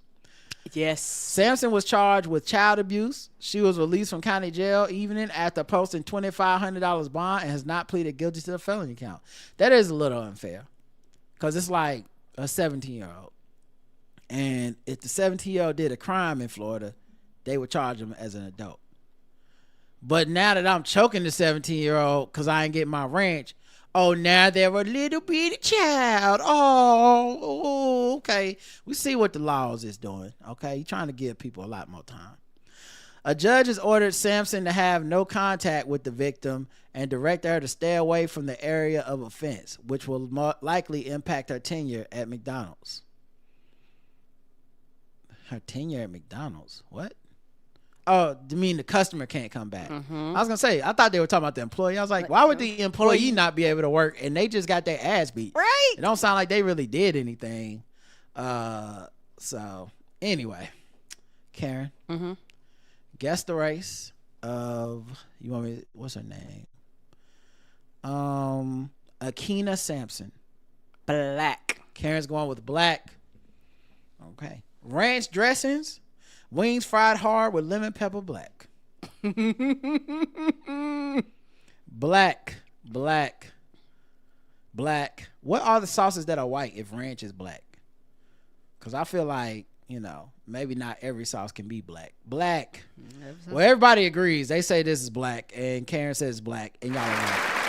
Yes. Sampson was charged with child abuse. She was released from county jail evening after posting $2,500 bond and has not pleaded guilty to the felony count. That is a little unfair, because it's like a 17-year-old. And if the 17-year-old did a crime in Florida, they would charge him as an adult. But now that I'm choking the 17-year-old because I ain't getting my ranch, oh, now they're a little bitty child. Oh, okay. We see what the laws is doing. Okay, you're trying to give people a lot more time. A judge has ordered Sampson to have no contact with the victim and directed her to stay away from the area of offense, which will likely impact her tenure at McDonald's. Her tenure at McDonald's? What? Oh, you mean the customer can't come back? Mm-hmm. I was gonna say, I thought they were talking about the employee. I was like, why would the employee not be able to work? And they just got their ass beat. Right. It don't sound like they really did anything. So anyway, Karen, guess the race of, you want me? What's her name? Akina Sampson. Black. Karen's going with black. Okay. Ranch dressings, wings fried hard with lemon pepper black. Black. What are the sauces that are white if ranch is black? Because I feel like, maybe not every sauce can be black. Black. Well, everybody agrees. They say this is black, and Karen says it's black, and y'all are right.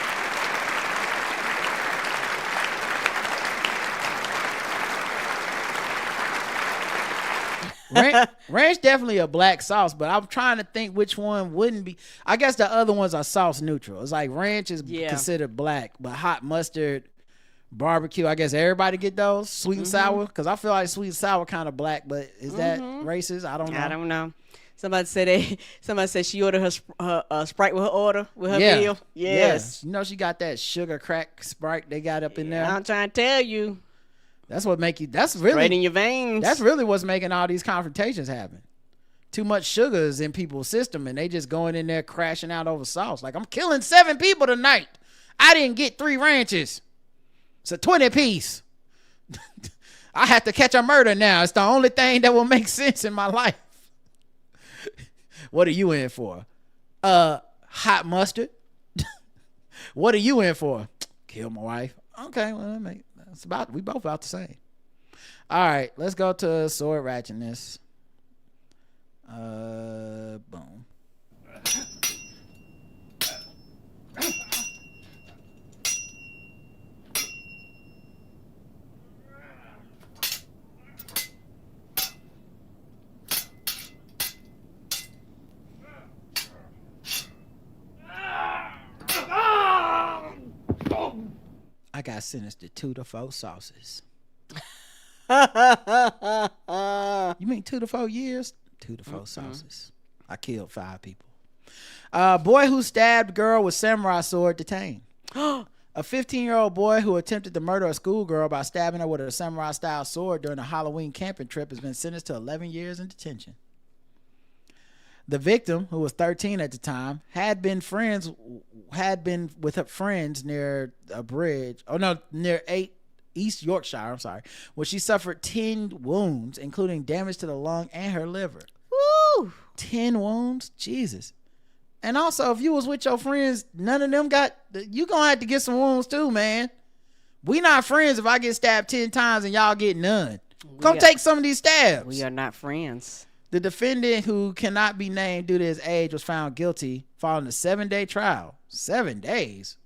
Ranch definitely a black sauce, but I'm trying to think which one wouldn't be. I guess the other ones are sauce neutral. It's like ranch is considered black, but hot mustard, barbecue, I guess everybody get those. Sweet and sour, because I feel like sweet and sour kind of black, but is that racist? I don't know. Somebody said she ordered her Sprite with her order, with her meal. Yes. She got that sugar crack Sprite they got up in there. I'm trying to tell you. That's what make you. That's really right in your veins. That's really what's making all these confrontations happen. Too much sugar is in people's system, and they just going in there crashing out over sauce. Like, I'm killing 7 people tonight. I didn't get 3 ranches. It's a 20 piece. I have to catch a murder now. It's the only thing that will make sense in my life. What are you in for? Hot mustard. What are you in for? Kill my wife. Okay, well, we both about the same. All right, let's go to sword ratchetness. Boom. I got sentenced to 2 to 4 sauces. You mean 2 to 4 years? 2 to 4 sauces. I killed 5 people. Boy who stabbed girl with samurai sword detained. A 15-year-old boy who attempted to murder a schoolgirl by stabbing her with a samurai-style sword during a Halloween camping trip has been sentenced to 11 years in detention. The victim, who was 13 at the time, had been with her friends near a bridge. Oh no, near East Yorkshire, I'm sorry, where she suffered 10 wounds, including damage to the lung and her liver. Woo! 10 wounds? Jesus. And also, if you was with your friends, none of them got, you gonna have to get some wounds too, man. We not friends if I get stabbed 10 times and y'all get none. Come take some of these stabs. We are not friends. The defendant, who cannot be named due to his age, was found guilty following a 7-day trial. 7 days?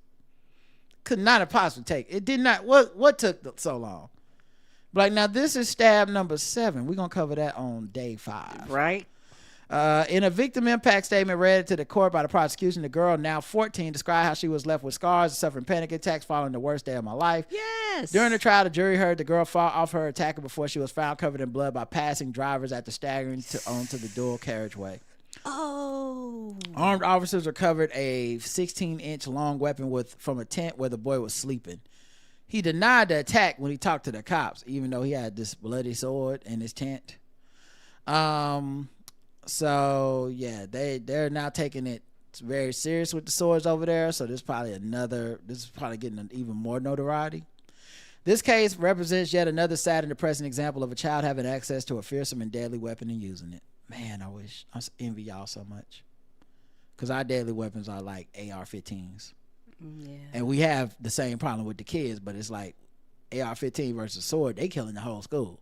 Could not have possibly taken. It did not. What took so long? Like, now this is stab number 7. We're going to cover that on day 5. Right. In a victim impact statement read to the court by the prosecution, the girl, now 14, described how she was left with scars and suffering panic attacks following the worst day of my life. Yes. During the trial, the jury heard the girl fall off her attacker before she was found covered in blood by passing drivers after staggering onto the dual carriageway. Oh. Armed officers recovered a 16-inch long weapon from a tent where the boy was sleeping. He denied the attack when he talked to the cops, even though he had this bloody sword in his tent. So yeah, they're now taking it very serious with the swords over there. So this is probably getting even more notoriety. This case represents yet another sad and depressing example of a child having access to a fearsome and deadly weapon and using it. Man, I envy y'all so much, because our deadly weapons are like AR-15s. Yeah. And we have the same problem with the kids, but it's like AR-15 versus sword. They killing the whole school.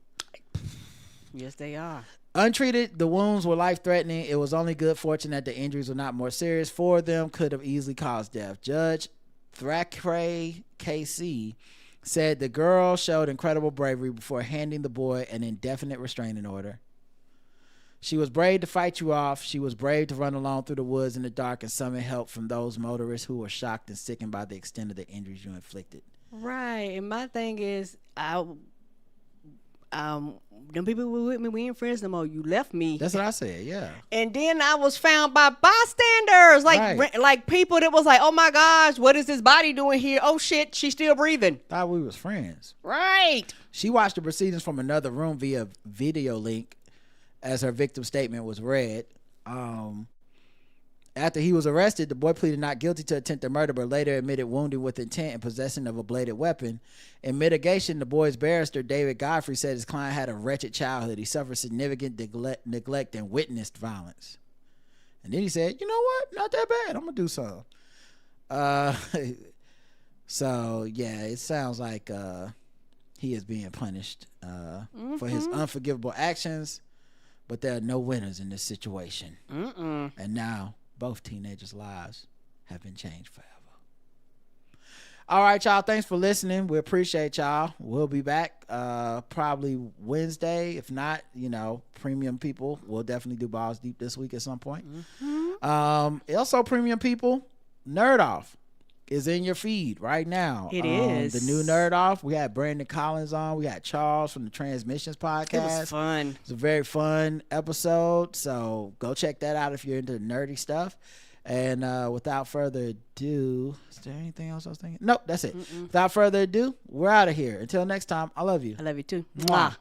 Yes, they are. Untreated, the wounds were life-threatening. It was only good fortune that the injuries were not more serious. 4 of them could have easily caused death. Judge Thackeray KC said the girl showed incredible bravery before handing the boy an indefinite restraining order. She was brave to fight you off. She was brave to run along through the woods in the dark and summon help from those motorists who were shocked and sickened by the extent of the injuries you inflicted. Right. And my thing is, them people who were with me, we ain't friends no more. You left me. That's what I said, yeah. And then I was found by bystanders, like people that was like, oh my gosh, what is this body doing here? Oh shit, she's still breathing. Thought we was friends. Right. She watched the proceedings from another room via video link as her victim statement was read. After he was arrested, the boy pleaded not guilty to attempted murder, but later admitted wounding with intent and possession of a bladed weapon. In mitigation, the boy's barrister, David Godfrey, said his client had a wretched childhood. He suffered significant neglect and witnessed violence. And then he said, you know what? Not that bad. I'm going to do something. So, yeah, it sounds like he is being punished for his unforgivable actions, but there are no winners in this situation. And now both teenagers' lives have been changed forever. All right, y'all. Thanks for listening. We appreciate y'all. We'll be back probably Wednesday. If not, premium people, we'll definitely do Balls Deep this week at some point. Also, premium people, Nerd Off is in your feed right now. It is. The new Nerd Off. We had Brandon Collins on. We had Charles from the Transmissions podcast. It was fun. It's a very fun episode. So go check that out if you're into nerdy stuff. And without further ado, is there anything else I was thinking? Nope, that's it. Without further ado, we're out of here. Until next time, I love you. I love you too. Mwah. Bye.